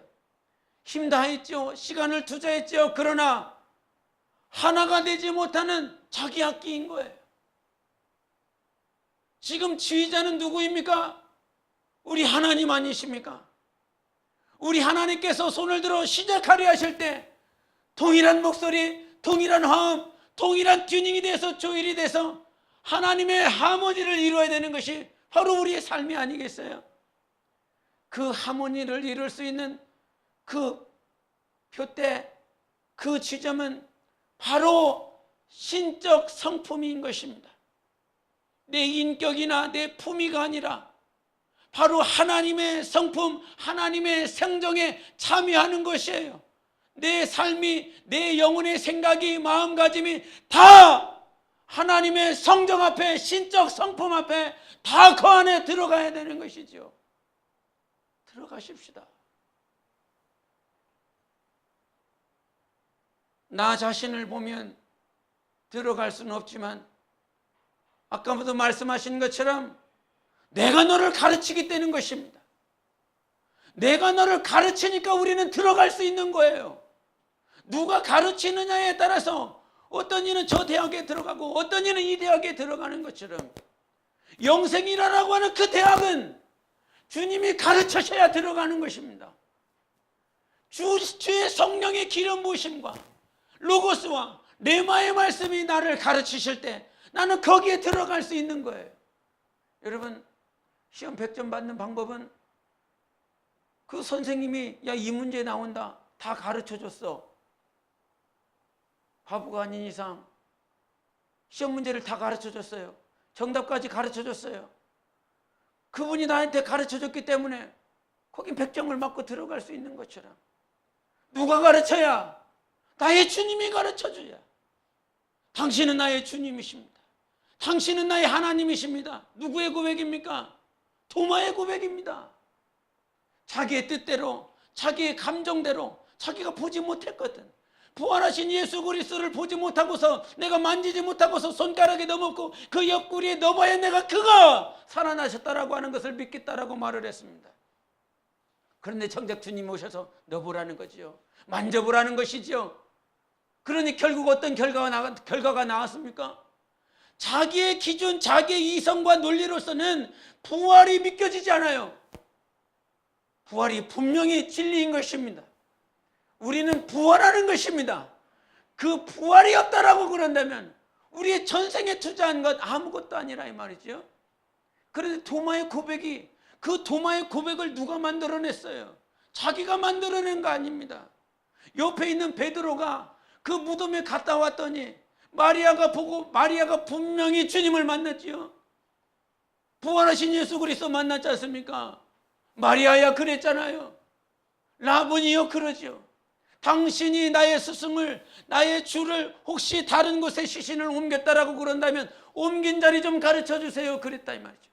Speaker 1: 힘 다했죠. 시간을 투자했죠. 그러나 하나가 되지 못하는 자기 악기인 거예요. 지금 지휘자는 누구입니까? 우리 하나님 아니십니까? 우리 하나님께서 손을 들어 시작하려 하실 때 동일한 목소리, 동일한 화음, 동일한 튜닝이 돼서 조율이 돼서 하나님의 하모니를 이루어야 되는 것이 바로 우리의 삶이 아니겠어요? 그 하모니를 이룰 수 있는 그 표대, 그 지점은 바로 신적 성품인 것입니다. 내 인격이나 내 품위가 아니라 바로 하나님의 성품, 하나님의 성정에 참여하는 것이에요. 내 삶이, 내 영혼의 생각이, 마음가짐이 다 하나님의 성정 앞에, 신적 성품 앞에 다 그 안에 들어가야 되는 것이죠. 들어가십시다. 나 자신을 보면 들어갈 수는 없지만 아까부터 말씀하신 것처럼 내가 너를 가르치기 때문인 것입니다. 내가 너를 가르치니까 우리는 들어갈 수 있는 거예요. 누가 가르치느냐에 따라서 어떤 이는 저 대학에 들어가고 어떤 이는 이 대학에 들어가는 것처럼 영생이라고 하는 그 대학은 주님이 가르치셔야 들어가는 것입니다. 주의 성령의 기름 부으심과 로고스와 레마의 말씀이 나를 가르치실 때 나는 거기에 들어갈 수 있는 거예요. 여러분, 시험 100점 받는 방법은 그 선생님이 야, 이 문제 나온다 다 가르쳐줬어. 바보가 아닌 이상 시험 문제를 다 가르쳐줬어요. 정답까지 가르쳐줬어요. 그분이 나한테 가르쳐줬기 때문에 거긴 100점을 맞고 들어갈 수 있는 것처럼, 누가 가르쳐야? 나의 주님이 가르쳐줘야. 당신은 나의 주님이십니다. 당신은 나의 하나님이십니다. 누구의 고백입니까? 도마의 고백입니다. 자기의 뜻대로, 자기의 감정대로, 자기가 보지 못했거든. 부활하신 예수 그리스도를 보지 못하고서, 내가 만지지 못하고서 손가락에 넣어먹고 그 옆구리에 넣어봐야 내가 그가 살아나셨다라고 하는 것을 믿겠다라고 말을 했습니다. 그런데 정작 주님이 오셔서 넣어보라는 거지요. 만져보라는 것이지요. 그러니 결국 어떤 결과가 나왔습니까? 자기의 기준, 자기의 이성과 논리로서는 부활이 믿겨지지 않아요. 부활이 분명히 진리인 것입니다. 우리는 부활하는 것입니다. 그 부활이 없다라고 그런다면 우리의 전생에 투자한 것 아무것도 아니라 이 말이죠. 그런데 도마의 고백이, 그 도마의 고백을 누가 만들어냈어요? 자기가 만들어낸 거 아닙니다. 옆에 있는 베드로가 그 무덤에 갔다 왔더니 마리아가 보고, 마리아가 분명히 주님을 만났지요. 부활하신 예수 그리스도 만났지 않습니까? 마리아야 그랬잖아요. 라보니요 그러죠. 당신이 나의 스승을, 나의 주를 혹시 다른 곳에 시신을 옮겼다라고 그런다면 옮긴 자리 좀 가르쳐 주세요 그랬다 이 말이죠.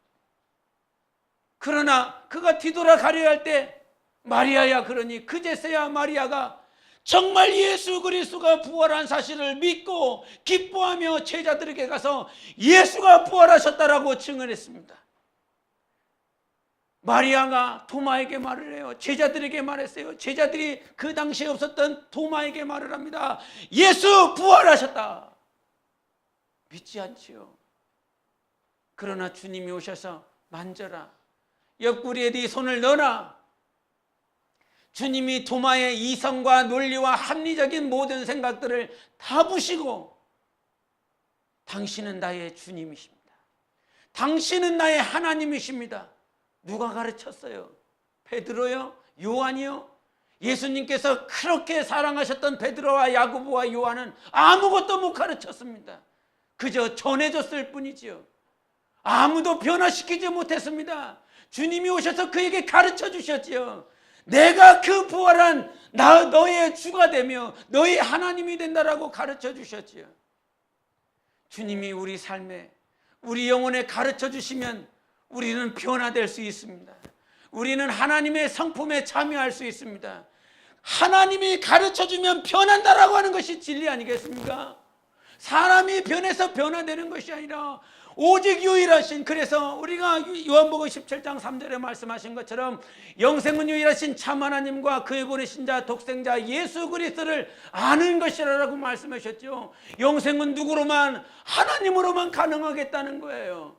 Speaker 1: 그러나 그가 뒤돌아 가려 할 때 마리아야 그러니 그제서야 마리아가 정말 예수 그리스도가 부활한 사실을 믿고 기뻐하며 제자들에게 가서 예수가 부활하셨다라고 증언했습니다. 마리아가 도마에게 말을 해요. 제자들에게 말했어요. 제자들이 그 당시에 없었던 도마에게 말을 합니다. 예수 부활하셨다. 믿지 않지요. 그러나 주님이 오셔서 만져라, 옆구리에 네 손을 넣어라. 주님이 도마의 이성과 논리와 합리적인 모든 생각들을 다 부시고, 당신은 나의 주님이십니다. 당신은 나의 하나님이십니다. 누가 가르쳤어요? 베드로요? 요한이요? 예수님께서 그렇게 사랑하셨던 베드로와 야고보와 요한은 아무것도 못 가르쳤습니다. 그저 전해줬을 뿐이지요. 아무도 변화시키지 못했습니다. 주님이 오셔서 그에게 가르쳐 주셨지요. 내가 그 부활한 너의 주가 되며 너의 하나님이 된다라고 가르쳐 주셨지요. 주님이 우리 삶에, 우리 영혼에 가르쳐 주시면 우리는 변화될 수 있습니다. 우리는 하나님의 성품에 참여할 수 있습니다. 하나님이 가르쳐주면 변한다라고 하는 것이 진리 아니겠습니까? 사람이 변해서 변화되는 것이 아니라 오직 유일하신, 그래서 우리가 요한복음 17장 3절에 말씀하신 것처럼 영생은 유일하신 참 하나님과 그의 보내신 자 독생자 예수 그리스도를 아는 것이라고 말씀하셨죠. 영생은 누구로만? 하나님으로만 가능하겠다는 거예요.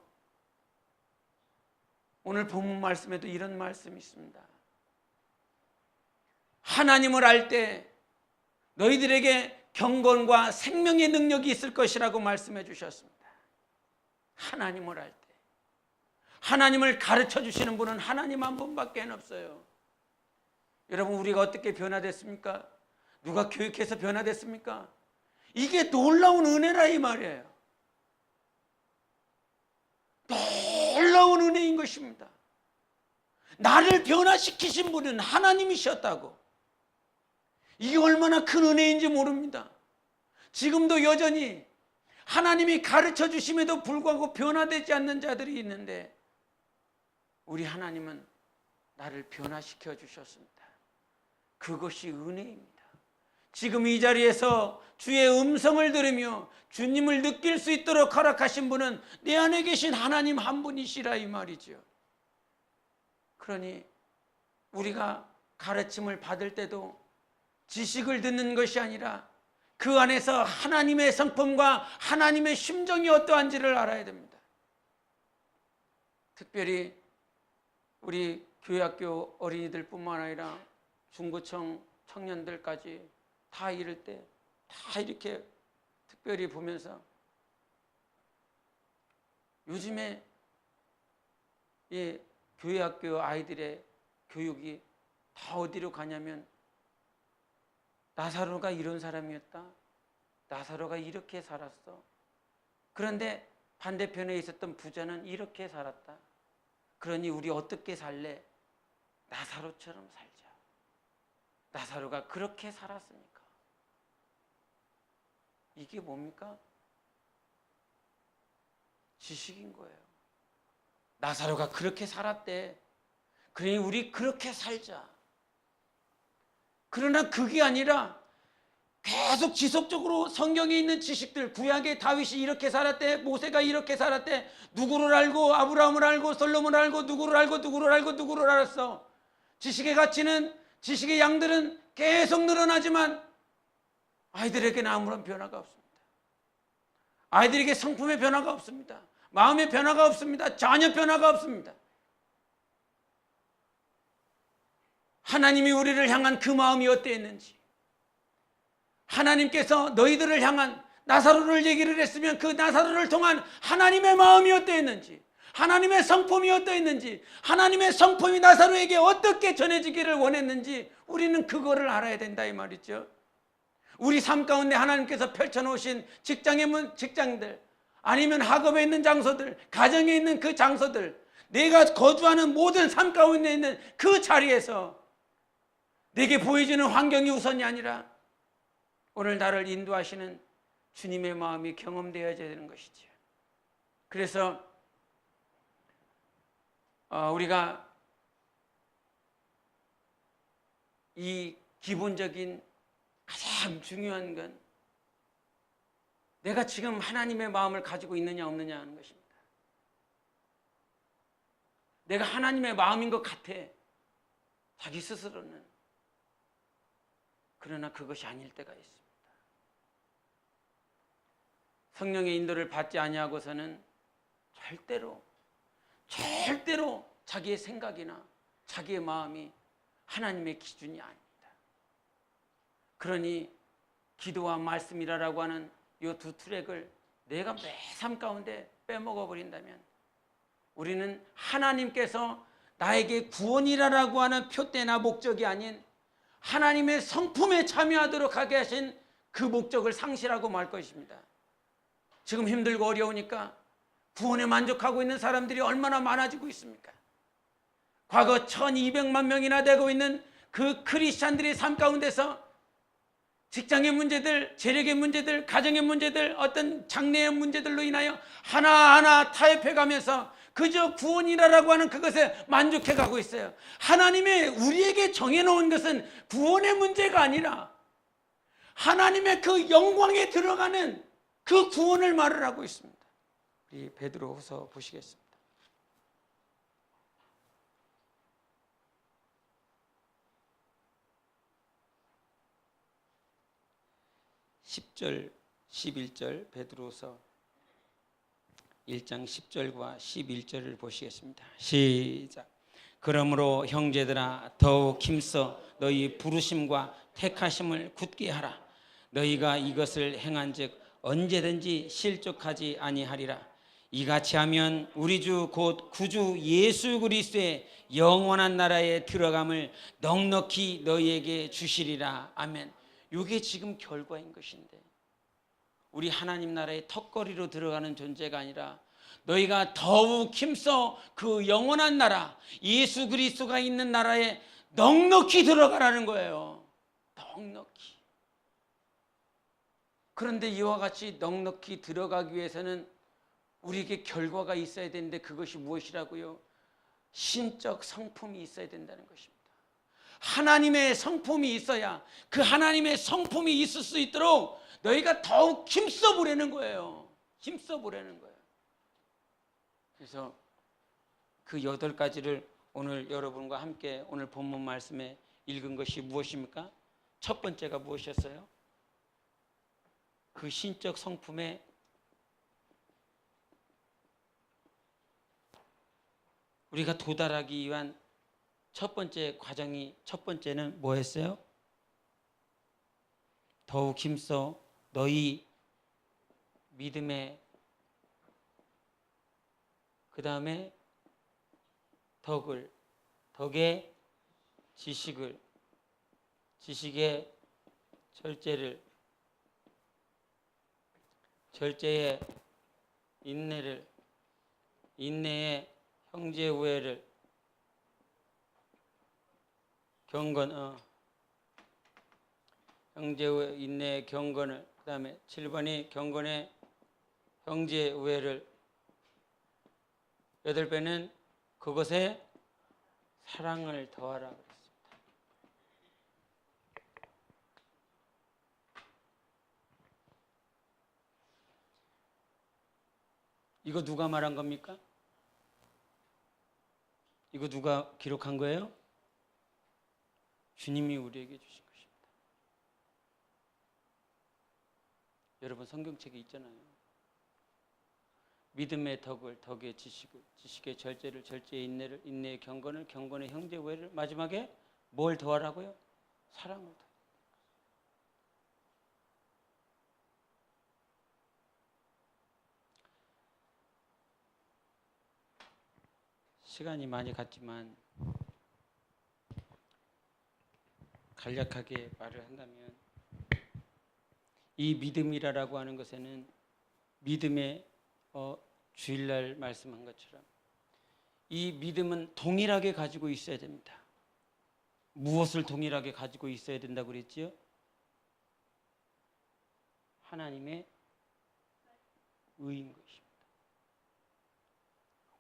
Speaker 1: 오늘 본문 말씀에도 이런 말씀이 있습니다. 하나님을 알 때 너희들에게 경건과 생명의 능력이 있을 것이라고 말씀해 주셨습니다. 하나님을 알 때, 하나님을 가르쳐 주시는 분은 하나님 한 분밖에 없어요. 여러분, 우리가 어떻게 변화됐습니까? 누가 교육해서 변화됐습니까? 이게 놀라운 은혜라 이 말이에요. 놀라운 은혜인 것입니다. 나를 변화시키신 분은 하나님이셨다고. 이게 얼마나 큰 은혜인지 모릅니다. 지금도 여전히 하나님이 가르쳐 주심에도 불구하고 변화되지 않는 자들이 있는데, 우리 하나님은 나를 변화시켜 주셨습니다. 그것이 은혜입니다. 지금 이 자리에서 주의 음성을 들으며 주님을 느낄 수 있도록 허락하신 분은 내 안에 계신 하나님 한 분이시라 이 말이죠. 그러니 우리가 가르침을 받을 때도 지식을 듣는 것이 아니라 그 안에서 하나님의 성품과 하나님의 심정이 어떠한지를 알아야 됩니다. 특별히 우리 교회학교 어린이들뿐만 아니라 중고청 청년들까지 다 이럴 때 다 이렇게 특별히 보면서, 요즘에 이 교회학교 아이들의 교육이 다 어디로 가냐면, 나사로가 이런 사람이었다, 나사로가 이렇게 살았어, 그런데 반대편에 있었던 부자는 이렇게 살았다. 그러니 우리 어떻게 살래? 나사로처럼 살자. 나사로가 그렇게 살았으니까. 이게 뭡니까? 지식인 거예요. 나사로가 그렇게 살았대. 그러니 우리 그렇게 살자. 그러나 그게 아니라 계속 지속적으로 성경에 있는 지식들, 구약의 다윗이 이렇게 살았대, 모세가 이렇게 살았대, 누구를 알고 아브라함을 알고 솔로몬을 알고 누구를 알고 누구를 알고 누구를 알았어. 지식의 가치는, 지식의 양들은 계속 늘어나지만 아이들에게는 아무런 변화가 없습니다. 아이들에게 성품의 변화가 없습니다. 마음의 변화가 없습니다. 전혀 변화가 없습니다. 하나님이 우리를 향한 그 마음이 어땠는지, 하나님께서 너희들을 향한 나사로를 얘기를 했으면 그 나사로를 통한 하나님의 마음이 어땠는지, 하나님의 성품이 어땠는지, 하나님의 성품이 나사로에게 어떻게 전해지기를 원했는지 우리는 그거를 알아야 된다 이 말이죠. 우리 삶 가운데 하나님께서 펼쳐놓으신 직장들, 아니면 학업에 있는 장소들, 가정에 있는 그 장소들, 내가 거주하는 모든 삶 가운데 있는 그 자리에서 내게 보여지는 환경이 우선이 아니라 오늘 나를 인도하시는 주님의 마음이 경험되어야 되는 것이죠. 그래서 우리가 이 기본적인 가장 중요한 건 내가 지금 하나님의 마음을 가지고 있느냐 없느냐 하는 것입니다. 내가 하나님의 마음인 것 같아, 자기 스스로는. 그러나 그것이 아닐 때가 있습니다. 성령의 인도를 받지 아니하고서는 절대로 자기의 생각이나 자기의 마음이 하나님의 기준이 아닙니다. 그러니 기도와 말씀이라고 하는 이 두 트랙을 내가 매 삶 가운데 빼먹어 버린다면 우리는 하나님께서 나에게 구원이라고 하는 표대나 목적이 아닌 하나님의 성품에 참여하도록 하게 하신 그 목적을 상실하고 말 것입니다. 지금 힘들고 어려우니까 구원에 만족하고 있는 사람들이 얼마나 많아지고 있습니까? 과거 1200만 명이나 되고 있는 그 크리스찬들의 삶 가운데서 직장의 문제들, 재력의 문제들, 가정의 문제들, 어떤 장래의 문제들로 인하여 하나하나 타협해가면서 그저 구원이라고 하는 그것에 만족해가고 있어요. 하나님의 우리에게 정해놓은 것은 구원의 문제가 아니라 하나님의 그 영광에 들어가는 그 구원을 말을 하고 있습니다. 우리 베드로후서 보시겠습니다. 10절, 11절 베드로서 1장 10절과 11절을 보시겠습니다. 시작. 그러므로 형제들아 더욱 힘써 너희 부르심과 택하심을 굳게 하라. 너희가 이것을 행한즉 언제든지 실족하지 아니하리라. 이같이 하면 우리 주 곧 구주 예수 그리스도의 영원한 나라에 들어감을 넉넉히 너희에게 주시리라. 아멘. 이게 지금 결과인 것인데 우리 하나님 나라의 턱걸이로 들어가는 존재가 아니라 너희가 더욱 힘써 그 영원한 나라, 예수 그리스도가 있는 나라에 넉넉히 들어가라는 거예요. 넉넉히. 그런데 이와 같이 넉넉히 들어가기 위해서는 우리에게 결과가 있어야 되는데 그것이 무엇이라고요? 신적 성품이 있어야 된다는 것입니다. 하나님의 성품이 있어야, 그 하나님의 성품이 있을 수 있도록 너희가 더욱 힘써 보라는 거예요. 힘써 보라는 거예요. 그래서 그 8가지를 오늘 여러분과 함께 오늘 본문 말씀에 읽은 것이 무엇입니까? 첫 번째가 무엇이었어요? 그 신적 성품에 우리가 도달하기 위한 첫 번째 과정이, 첫 번째는 뭐였어요? 더욱 힘써 너희 믿음의, 그 다음에 덕의 지식을, 지식의 절제를, 절제의 인내의 형제 우애를 형제 우애, 인내의 경건을, 그 다음에 7번이 경건의 형제 우애를, 8배는 그것에 사랑을 더하라 그랬습니다. 이거 누가 말한 겁니까? 이거 누가 기록한 거예요? 주님이 우리에게 주신 것입니다. 여러분 성경책에 있잖아요. 믿음의 덕의 지식을, 지식의 절제를, 절제의 인내를, 인내의 경건을, 경건의 형제 우애를, 마지막에 뭘 더하라고요? 사랑을 더하라. 시간이 많이 갔지만 간략하게 말을 한다면, 이 믿음이라고 하는 것에는 믿음의 주일날 말씀한 것처럼 이 믿음은 동일하게 가지고 있어야 됩니다. 무엇을 동일하게 가지고 있어야 된다고 그랬지요? 하나님의 의인 것입니다.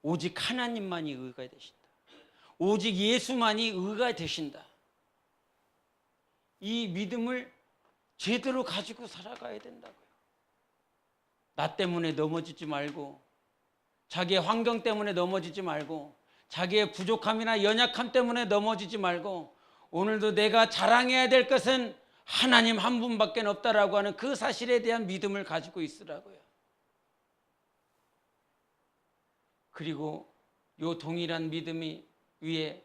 Speaker 1: 오직 하나님만이 의가 되신다. 오직 예수만이 의가 되신다. 이 믿음을 제대로 가지고 살아가야 된다고요. 나 때문에 넘어지지 말고, 자기의 환경 때문에 넘어지지 말고, 자기의 부족함이나 연약함 때문에 넘어지지 말고, 오늘도 내가 자랑해야 될 것은 하나님 한 분밖에 없다라고 하는 그 사실에 대한 믿음을 가지고 있으라고요. 그리고 이 동일한 믿음 위에,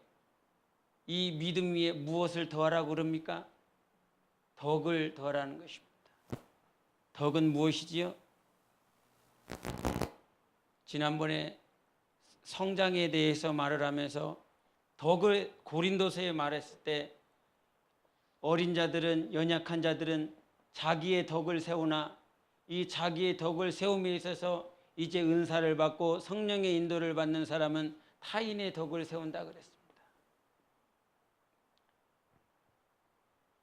Speaker 1: 이 믿음 위에 무엇을 더하라고 그럽니까? 덕을 더하라는 것입니다. 덕은 무엇이지요? 지난번에 성장에 대해서 말을 하면서 덕을 고린도서에 말했을 때, 어린 자들은, 연약한 자들은 자기의 덕을 세우나 이 자기의 덕을 세움에 있어서 이제 은사를 받고 성령의 인도를 받는 사람은 타인의 덕을 세운다 그랬습니다.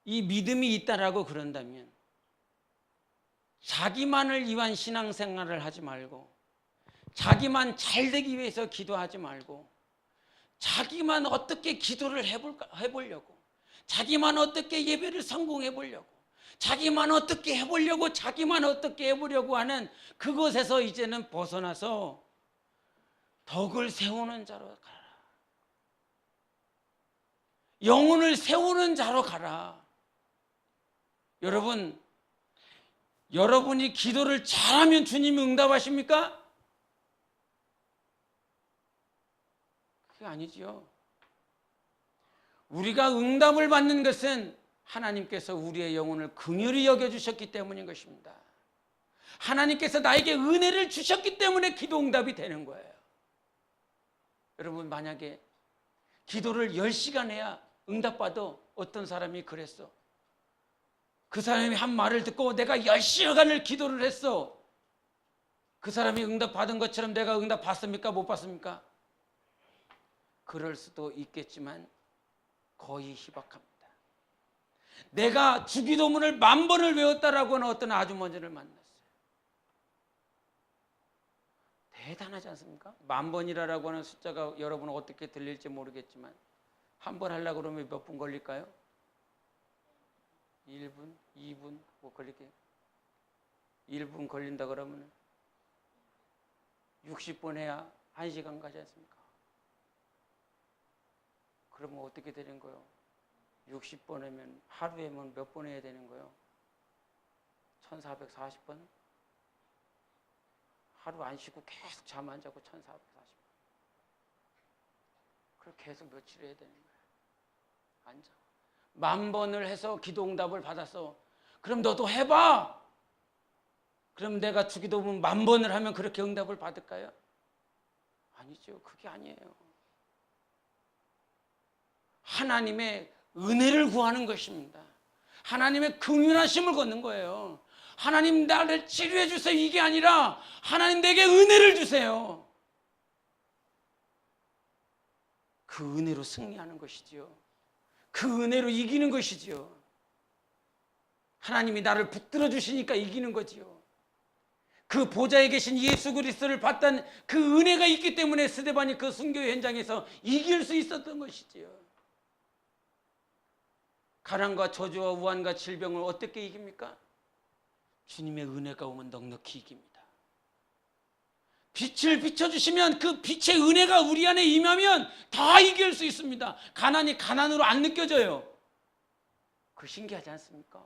Speaker 1: 이 믿음이 있다라고 그런다면 자기만을 위한 신앙생활을 하지 말고, 자기만 잘 되기 위해서 기도하지 말고, 자기만 어떻게 기도를 해보려고, 자기만 어떻게 예배를 성공해 보려고, 자기만 어떻게 해보려고, 자기만 어떻게 해보려고 하는 그것에서 이제는 벗어나서 덕을 세우는 자로 가라. 영혼을 세우는 자로 가라. 여러분이 기도를 잘하면 주님이 응답하십니까? 그게 아니지요. 우리가 응답을 받는 것은 하나님께서 우리의 영혼을 긍휼히 여겨주셨기 때문인 것입니다. 하나님께서 나에게 은혜를 주셨기 때문에 기도 응답이 되는 거예요. 여러분, 만약에 기도를 10시간 해야 응답받아. 어떤 사람이 그랬어. 그 사람이 한 말을 듣고 내가 10시간을 기도를 했어. 그 사람이 응답받은 것처럼 내가 응답받습니까? 못 받습니까? 그럴 수도 있겠지만 거의 희박합니다. 내가 주기도문을 10,000번을 외웠다라고 하는 어떤 아주머니를 만났어요. 대단하지 않습니까? 10,000번이라고 하는 숫자가 여러분은 어떻게 들릴지 모르겠지만, 한 번 하려고 그러면 몇 분 걸릴까요? 1분, 2분 뭐 걸리게. 1분 걸린다 그러면 60번 해야 1시간 가지 않습니까? 그러면 어떻게 되는 거예요? 60번 하면 하루에 몇 번 해야 되는 거예요? 1440번? 하루 안 쉬고 계속 잠 안 자고 1440번. 그렇게 계속 며칠 해야 되는 거예요. 안 자. 10,000번을 해서 기도응답을 받았어. 그럼 너도 해봐. 그럼 내가 주기도문 10,000번을 하면 그렇게 응답을 받을까요? 아니죠. 그게 아니에요. 하나님의 은혜를 구하는 것입니다. 하나님의 긍휼하심을 걷는 거예요. 하나님 나를 치료해 주세요 이게 아니라 하나님 내게 은혜를 주세요. 그 은혜로 승리하는 것이지요. 그 은혜로 이기는 것이지요. 하나님이 나를 붙들어 주시니까 이기는 거지요. 그 보좌에 계신 예수 그리스도를 봤던 그 은혜가 있기 때문에 스데반이 그 순교 현장에서 이길 수 있었던 것이지요. 가난과 저주와 우환과 질병을 어떻게 이깁니까? 주님의 은혜가 오면 넉넉히 이깁니다. 빛을 비춰주시면 그 빛의 은혜가 우리 안에 임하면 다 이길 수 있습니다. 가난이 가난으로 안 느껴져요. 그 신기하지 않습니까?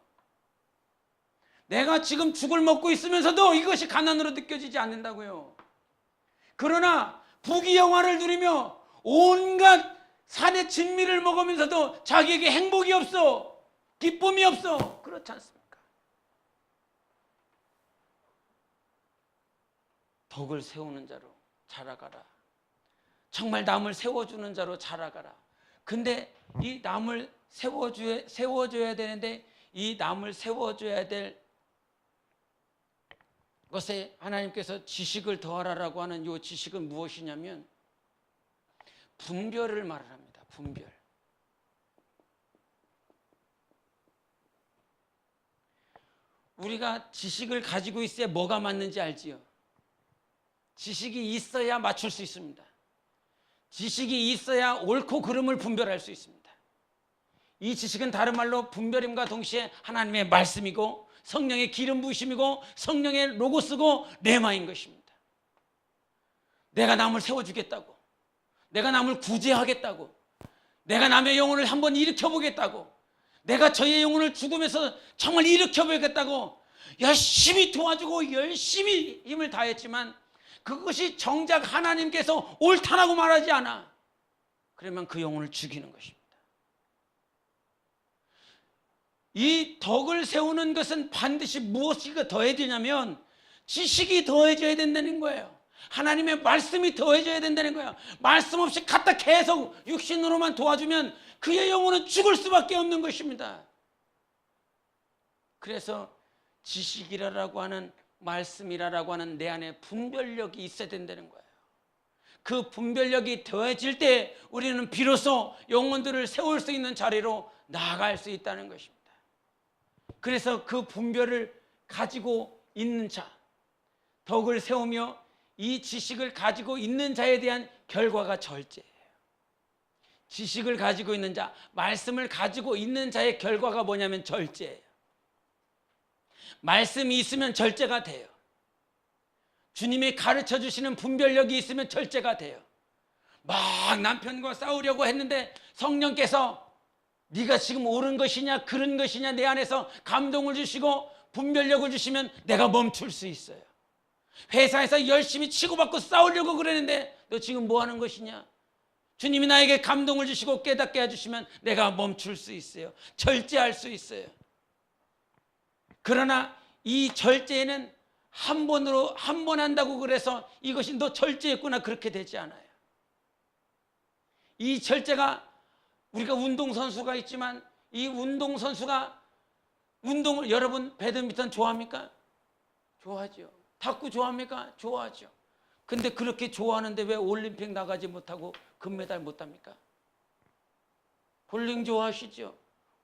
Speaker 1: 내가 지금 죽을 먹고 있으면서도 이것이 가난으로 느껴지지 않는다고요. 그러나 부귀영화를 누리며 온갖 산의 진미를 먹으면서도 자기에게 행복이 없어, 기쁨이 없어. 그렇지 않습니까? 덕을 세우는 자로 자라가라. 정말 남을 세워주는 자로 자라가라. 근데 이 남을 세워줘야 되는데 이 남을 세워줘야 될 것에 하나님께서 지식을 더하라라고 하는 이 지식은 무엇이냐면 분별을 말합니다. 분별. 우리가 지식을 가지고 있어야 뭐가 맞는지 알지요. 지식이 있어야 맞출 수 있습니다. 지식이 있어야 옳고 그름을 분별할 수 있습니다. 이 지식은 다른 말로 분별임과 동시에 하나님의 말씀이고 성령의 기름 부으심이고 성령의 로고스고 레마인 것입니다. 내가 남을 세워주겠다고, 내가 남을 구제하겠다고, 내가 남의 영혼을 한번 일으켜보겠다고, 내가 저의 영혼을 죽으면서 정말 일으켜보겠다고 열심히 도와주고 열심히 힘을 다했지만 그것이 정작 하나님께서 옳다라고 말하지 않아. 그러면 그 영혼을 죽이는 것입니다. 이 덕을 세우는 것은 반드시 무엇이 더해지냐면 지식이 더해져야 된다는 거예요. 하나님의 말씀이 더해져야 된다는 거예요. 말씀 없이 갖다 계속 육신으로만 도와주면 그의 영혼은 죽을 수밖에 없는 것입니다. 그래서 지식이라고 하는 말씀이라고 하는 내 안에 분별력이 있어야 된다는 거예요. 그 분별력이 더해질 때 우리는 비로소 영혼들을 세울 수 있는 자리로 나아갈 수 있다는 것입니다. 그래서 그 분별을 가지고 있는 자, 덕을 세우며 이 지식을 가지고 있는 자에 대한 결과가 절제예요. 지식을 가지고 있는 자, 말씀을 가지고 있는 자의 결과가 뭐냐면 절제예요. 말씀이 있으면 절제가 돼요. 주님이 가르쳐 주시는 분별력이 있으면 절제가 돼요. 막 남편과 싸우려고 했는데 성령께서 네가 지금 옳은 것이냐 그른 것이냐 내 안에서 감동을 주시고 분별력을 주시면 내가 멈출 수 있어요. 회사에서 열심히 치고받고 싸우려고 그러는데 너 지금 뭐 하는 것이냐? 주님이 나에게 감동을 주시고 깨닫게 해주시면 내가 멈출 수 있어요. 절제할 수 있어요. 그러나 이 절제는 한 번 한다고 그래서 이것이 너 절제했구나 그렇게 되지 않아요. 이 절제가 우리가 운동선수가 있지만 이 운동선수가 운동을 여러분 배드민턴 좋아합니까? 좋아하죠. 탁구 좋아합니까? 좋아하죠. 근데 그렇게 좋아하는데 왜 올림픽 나가지 못하고 금메달 못 탑니까? 볼링 좋아하시죠?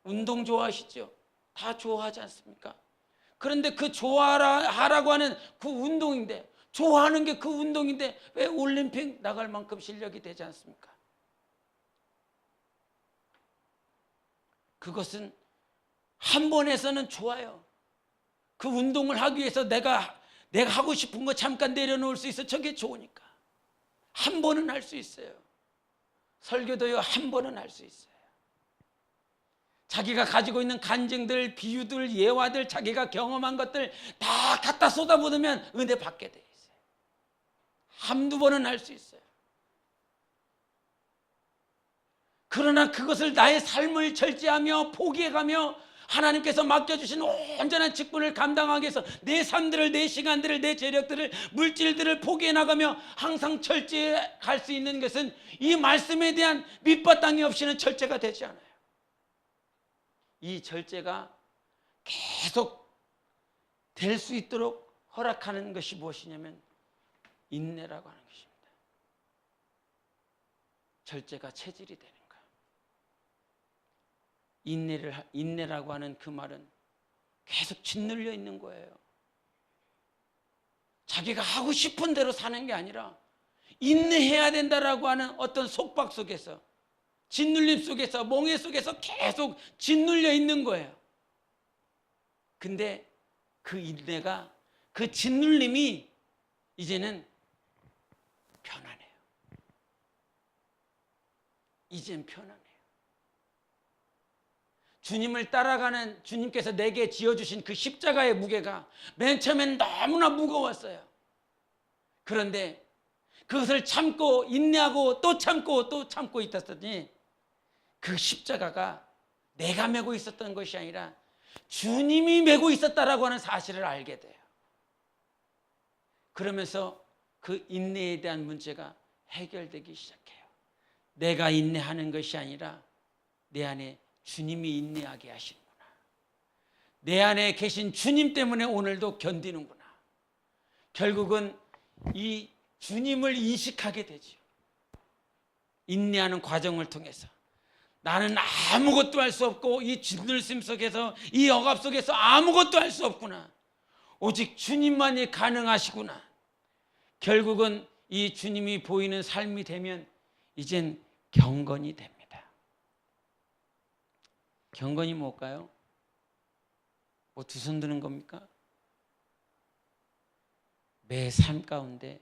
Speaker 1: 운동 좋아하시죠? 다 좋아하지 않습니까? 그런데 그 좋아하라고 하는 그 운동인데 좋아하는 게 그 운동인데 왜 올림픽 나갈 만큼 실력이 되지 않습니까? 그것은 한 번에서는 좋아요. 그 운동을 하기 위해서 내가 하고 싶은 거 잠깐 내려놓을 수 있어. 저게 좋으니까. 한 번은 할 수 있어요. 설교도요, 한 번은 할 수 있어요. 자기가 가지고 있는 간증들, 비유들, 예화들, 자기가 경험한 것들 다 갖다 쏟아부으면 은혜 받게 돼 있어요. 한두 번은 할 수 있어요. 그러나 그것을 나의 삶을 절제하며 포기해가며 하나님께서 맡겨주신 온전한 직분을 감당하기 위해서 내 삶들을, 내 시간들을, 내 재력들을, 물질들을 포기해 나가며 항상 절제해 갈 수 있는 것은 이 말씀에 대한 밑바탕이 없이는 절제가 되지 않아요. 이 절제가 계속 될 수 있도록 허락하는 것이 무엇이냐면 인내라고 하는 것입니다. 절제가 체질이 되는 거예요. 인내라고 하는 그 말은 계속 짓눌려 있는 거예요. 자기가 하고 싶은 대로 사는 게 아니라 인내해야 된다라고 하는 어떤 속박 속에서, 짓눌림 속에서, 몽해 속에서 계속 짓눌려 있는 거예요. 근데 그 인내가, 그 짓눌림이 이제는 편안해요. 이젠 편안해요. 주님을 따라가는, 주님께서 내게 지어주신 그 십자가의 무게가 맨 처음엔 너무나 무거웠어요. 그런데 그것을 참고 인내하고 또 참고 또 참고 있었더니 그 십자가가 내가 메고 있었던 것이 아니라 주님이 메고 있었다라고 하는 사실을 알게 돼요. 그러면서 그 인내에 대한 문제가 해결되기 시작해요. 내가 인내하는 것이 아니라 내 안에 주님이 인내하게 하시는구나. 내 안에 계신 주님 때문에 오늘도 견디는구나. 결국은 이 주님을 인식하게 되죠. 인내하는 과정을 통해서 나는 아무것도 할 수 없고 이 짓눌림 속에서, 이 억압 속에서 아무것도 할 수 없구나. 오직 주님만이 가능하시구나. 결국은 이 주님이 보이는 삶이 되면 이젠 경건이 됩니다. 경건이 뭘까요? 뭐 두 손 드는 겁니까? 매 삶 가운데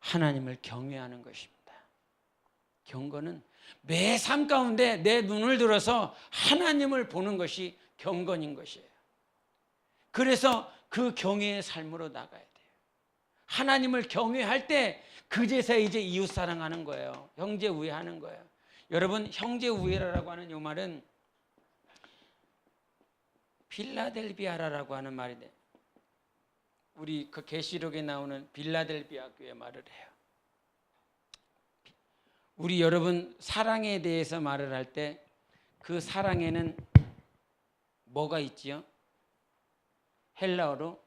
Speaker 1: 하나님을 경외하는 것입니다. 경건은 매 삶 가운데 내 눈을 들어서 하나님을 보는 것이 경건인 것이에요. 그래서 그 경외의 삶으로 나가야 돼요. 하나님을 경외할 때 그제서야 이제 이웃 사랑하는 거예요. 형제 우애하는 거예요. 여러분, 형제 우애라고 하는 이 말은 필라델비아라고 하는 말인데, 우리 그 계시록에 나오는 빌라델비아 교회 말을 해요. 우리 여러분 사랑에 대해서 말을 할 때 그 사랑에는 뭐가 있지요? 헬라어로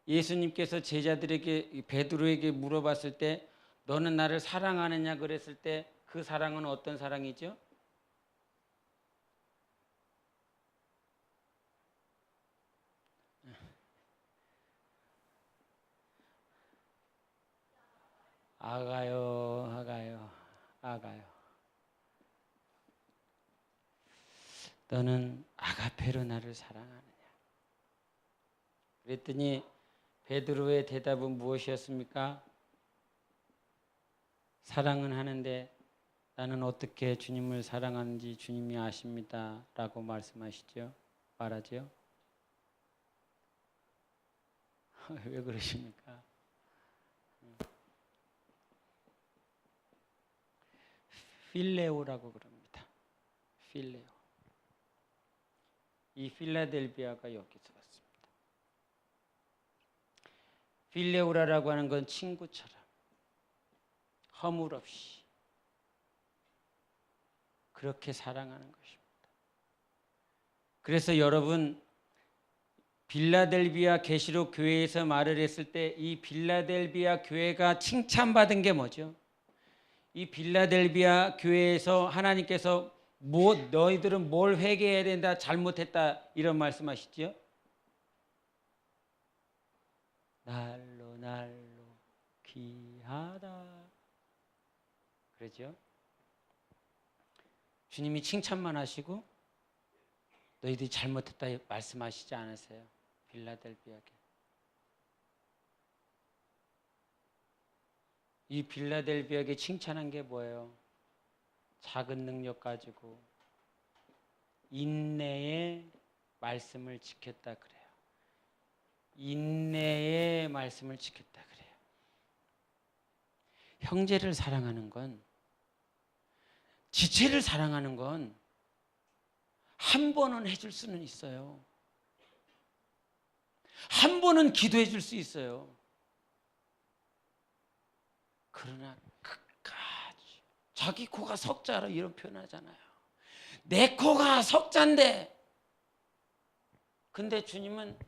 Speaker 1: 예수님께서 제자들에게, 베드로에게 물어봤을 때 너는 나를 사랑하느냐 그랬을 때 그 사랑은 어떤 사랑이죠? 아가요, 아가요, 아가요. 너는 아가페로 나를 사랑하느냐? 그랬더니 베드로의 대답은 무엇이었습니까? 사랑은 하는데 나는 어떻게 주님을 사랑하는지 주님이 아십니다 라고 말씀하시죠. 말하죠. 왜 그러십니까? 필레오라고 그럽니다. 필레오. 이 필라델비아가 여기서 왔습니다. 필레오라라고 하는 건 친구처럼 허물 없이 그렇게 사랑하는 것입니다. 그래서 여러분, 빌라델비아 계시록 교회에서 말을 했을 때 이 빌라델비아 교회가 칭찬받은 게 뭐죠? 이 빌라델비아 교회에서 하나님께서 너희들은 뭘 회개해야 된다, 잘못했다 이런 말씀하시죠? 날로 귀하다 그러죠? 주님이 칭찬만 하시고 너희들이 잘못했다 말씀하시지 않으세요? 빌라델비아에. 이 빌라델비아에게 칭찬한 게 뭐예요? 작은 능력 가지고 인내의 말씀을 지켰다 그래요. 인내의 말씀을 지켰다 그래요. 형제를 사랑하는 건, 지체를 사랑하는 건 한 번은 해줄 수는 있어요. 한 번은 기도해 줄 수 있어요. 그러나 끝까지 자기 코가 석자로 이런 표현하잖아요. 내 코가 석자인데 근데 주님은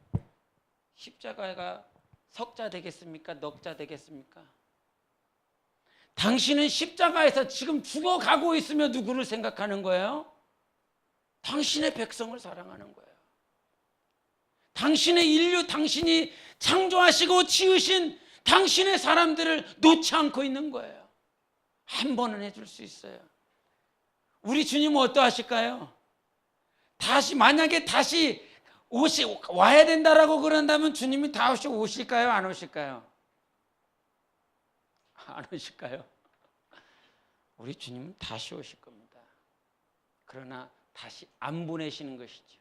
Speaker 1: 십자가가 석자 되겠습니까? 넉자 되겠습니까? 당신은 십자가에서 지금 죽어가고 있으며 누구를 생각하는 거예요? 당신의 백성을 사랑하는 거예요. 당신의 인류, 당신이 창조하시고 지으신 당신의 사람들을 놓지 않고 있는 거예요. 한 번은 해줄 수 있어요. 우리 주님은 어떠하실까요? 만약에 다시 와야 된다라고 그런다면 주님이 다시 오실까요? 안 오실까요? 안 오실까요? 우리 주님은 다시 오실 겁니다. 그러나 다시 안 보내시는 것이죠.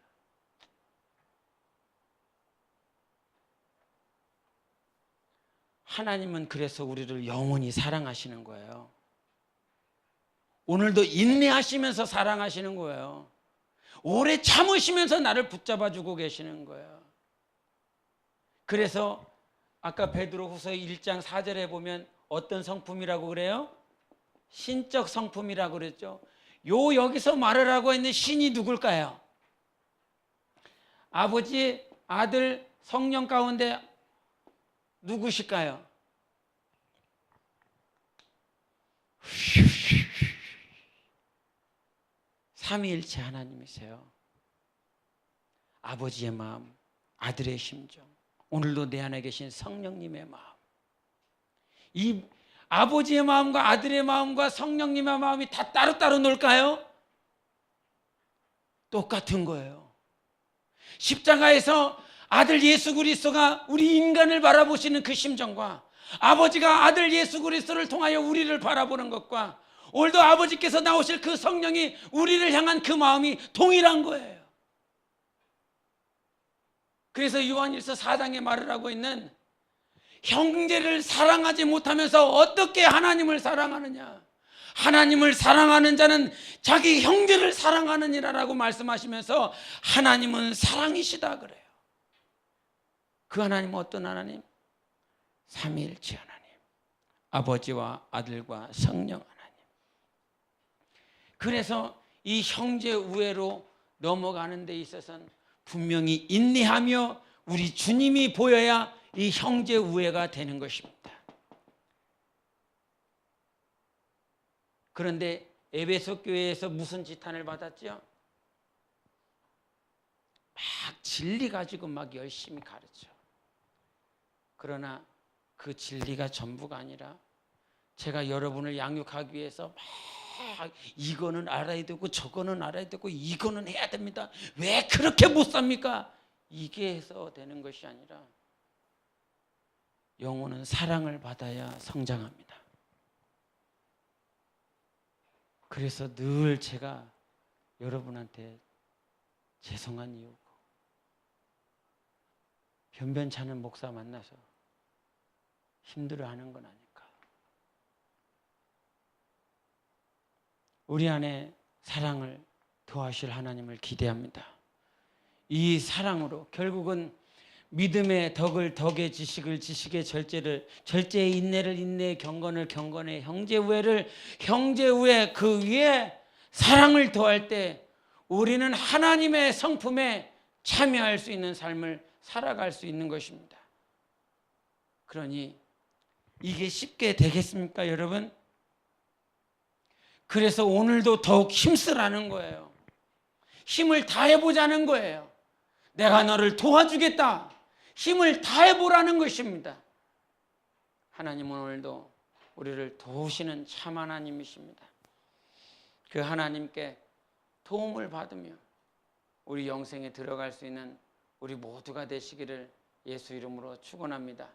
Speaker 1: 하나님은 그래서 우리를 영원히 사랑하시는 거예요. 오늘도 인내하시면서 사랑하시는 거예요. 오래 참으시면서 나를 붙잡아 주고 계시는 거예요. 그래서 아까 베드로후서 1장 4절에 보면 어떤 성품이라고 그래요? 신적 성품이라고 그랬죠. 여기서 말을 하고 있는 신이 누굴까요? 아버지, 아들, 성령 가운데 누구실까요? 삼위일체 하나님이세요. 아버지의 마음, 아들의 심정, 오늘도 내 안에 계신 성령님의 마음, 이 아버지의 마음과 아들의 마음과 성령님의 마음이 다 따로따로 놀까요? 똑같은 거예요. 십자가에서 아들 예수 그리스도가 우리 인간을 바라보시는 그 심정과 아버지가 아들 예수 그리스도를 통하여 우리를 바라보는 것과 오늘도 아버지께서 나오실 그 성령이 우리를 향한 그 마음이 동일한 거예요. 그래서 요한일서 4장에 말을 하고 있는 형제를 사랑하지 못하면서 어떻게 하나님을 사랑하느냐, 하나님을 사랑하는 자는 자기 형제를 사랑하느니라라고 말씀하시면서 하나님은 사랑이시다 그래요. 그 하나님은 어떤 하나님? 삼위일체 하나님, 아버지와 아들과 성령 하나님. 그래서 이 형제 우애로 넘어가는 데 있어서는 분명히 인내하며 우리 주님이 보여야 이 형제 우애가 되는 것입니다. 그런데 에베소 교회에서 무슨 지탄을 받았죠? 막 진리 가지고 막 열심히 가르쳐. 그러나 그 진리가 전부가 아니라 제가 여러분을 양육하기 위해서 막 이거는 알아야 되고 저거는 알아야 되고 이거는 해야 됩니다. 왜 그렇게 못 삽니까? 이게 해서 되는 것이 아니라 영혼은 사랑을 받아야 성장합니다. 그래서 늘 제가 여러분한테 죄송한 이유고, 변변찮은 목사 만나서 힘들어하는 건 아닐까. 우리 안에 사랑을 더하실 하나님을 기대합니다. 이 사랑으로 결국은 믿음의 덕을 덕의 지식을 지식의 절제를 절제의 인내를 인내의 경건을 경건의 형제우애를 형제우애 그 위에 사랑을 더할 때 우리는 하나님의 성품에 참여할 수 있는 삶을 살아갈 수 있는 것입니다. 그러니 이게 쉽게 되겠습니까, 여러분? 그래서 오늘도 더욱 힘쓰라는 거예요. 힘을 다해보자는 거예요. 내가 너를 도와주겠다. 힘을 다해보라는 것입니다. 하나님은 오늘도 우리를 도우시는 참 하나님이십니다. 그 하나님께 도움을 받으며 우리 영생에 들어갈 수 있는 우리 모두가 되시기를 예수 이름으로 축원합니다.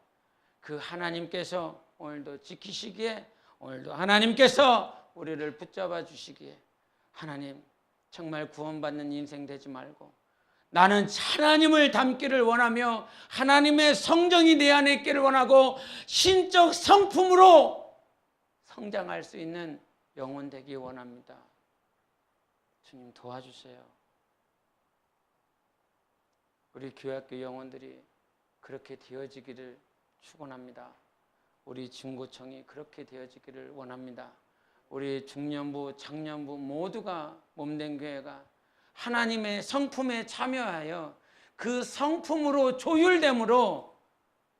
Speaker 1: 그 하나님께서 오늘도 지키시기에, 오늘도 하나님께서 우리를 붙잡아 주시기에, 하나님 정말 구원받는 인생 되지 말고 나는 하나님을 닮기를 원하며 하나님의 성정이 내 안에 있기를 원하고 신적 성품으로 성장할 수 있는 영혼 되기 원합니다. 주님 도와주세요. 우리 교회학교 영혼들이 그렇게 되어지기를 축원합니다. 우리 중고청이 그렇게 되어지기를 원합니다. 우리 중년부, 장년부 모두가 몸된 교회가 하나님의 성품에 참여하여 그 성품으로 조율됨으로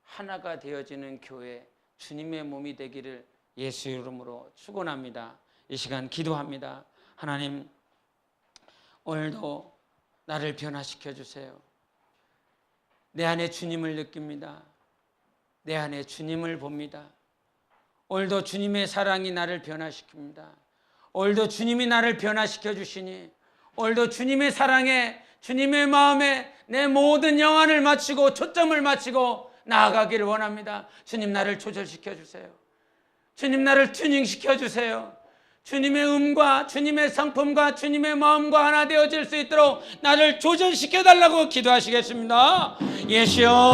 Speaker 1: 하나가 되어지는 교회, 주님의 몸이 되기를 예수 이름으로 축원합니다. 이 시간 기도합니다. 하나님, 오늘도 나를 변화시켜 주세요. 내 안에 주님을 느낍니다. 내 안에 주님을 봅니다. 오늘도 주님의 사랑이 나를 변화시킵니다. 오늘도 주님이 나를 변화시켜 주시니 오늘도 주님의 사랑에, 주님의 마음에 내 모든 영안을 맞추고 초점을 맞추고 나아가기를 원합니다. 주님, 나를 조절시켜 주세요. 주님, 나를 튜닝시켜 주세요. 주님의 음과 주님의 성품과 주님의 마음과 하나 되어질 수 있도록 나를 조절시켜 달라고 기도하시겠습니다. 예수여.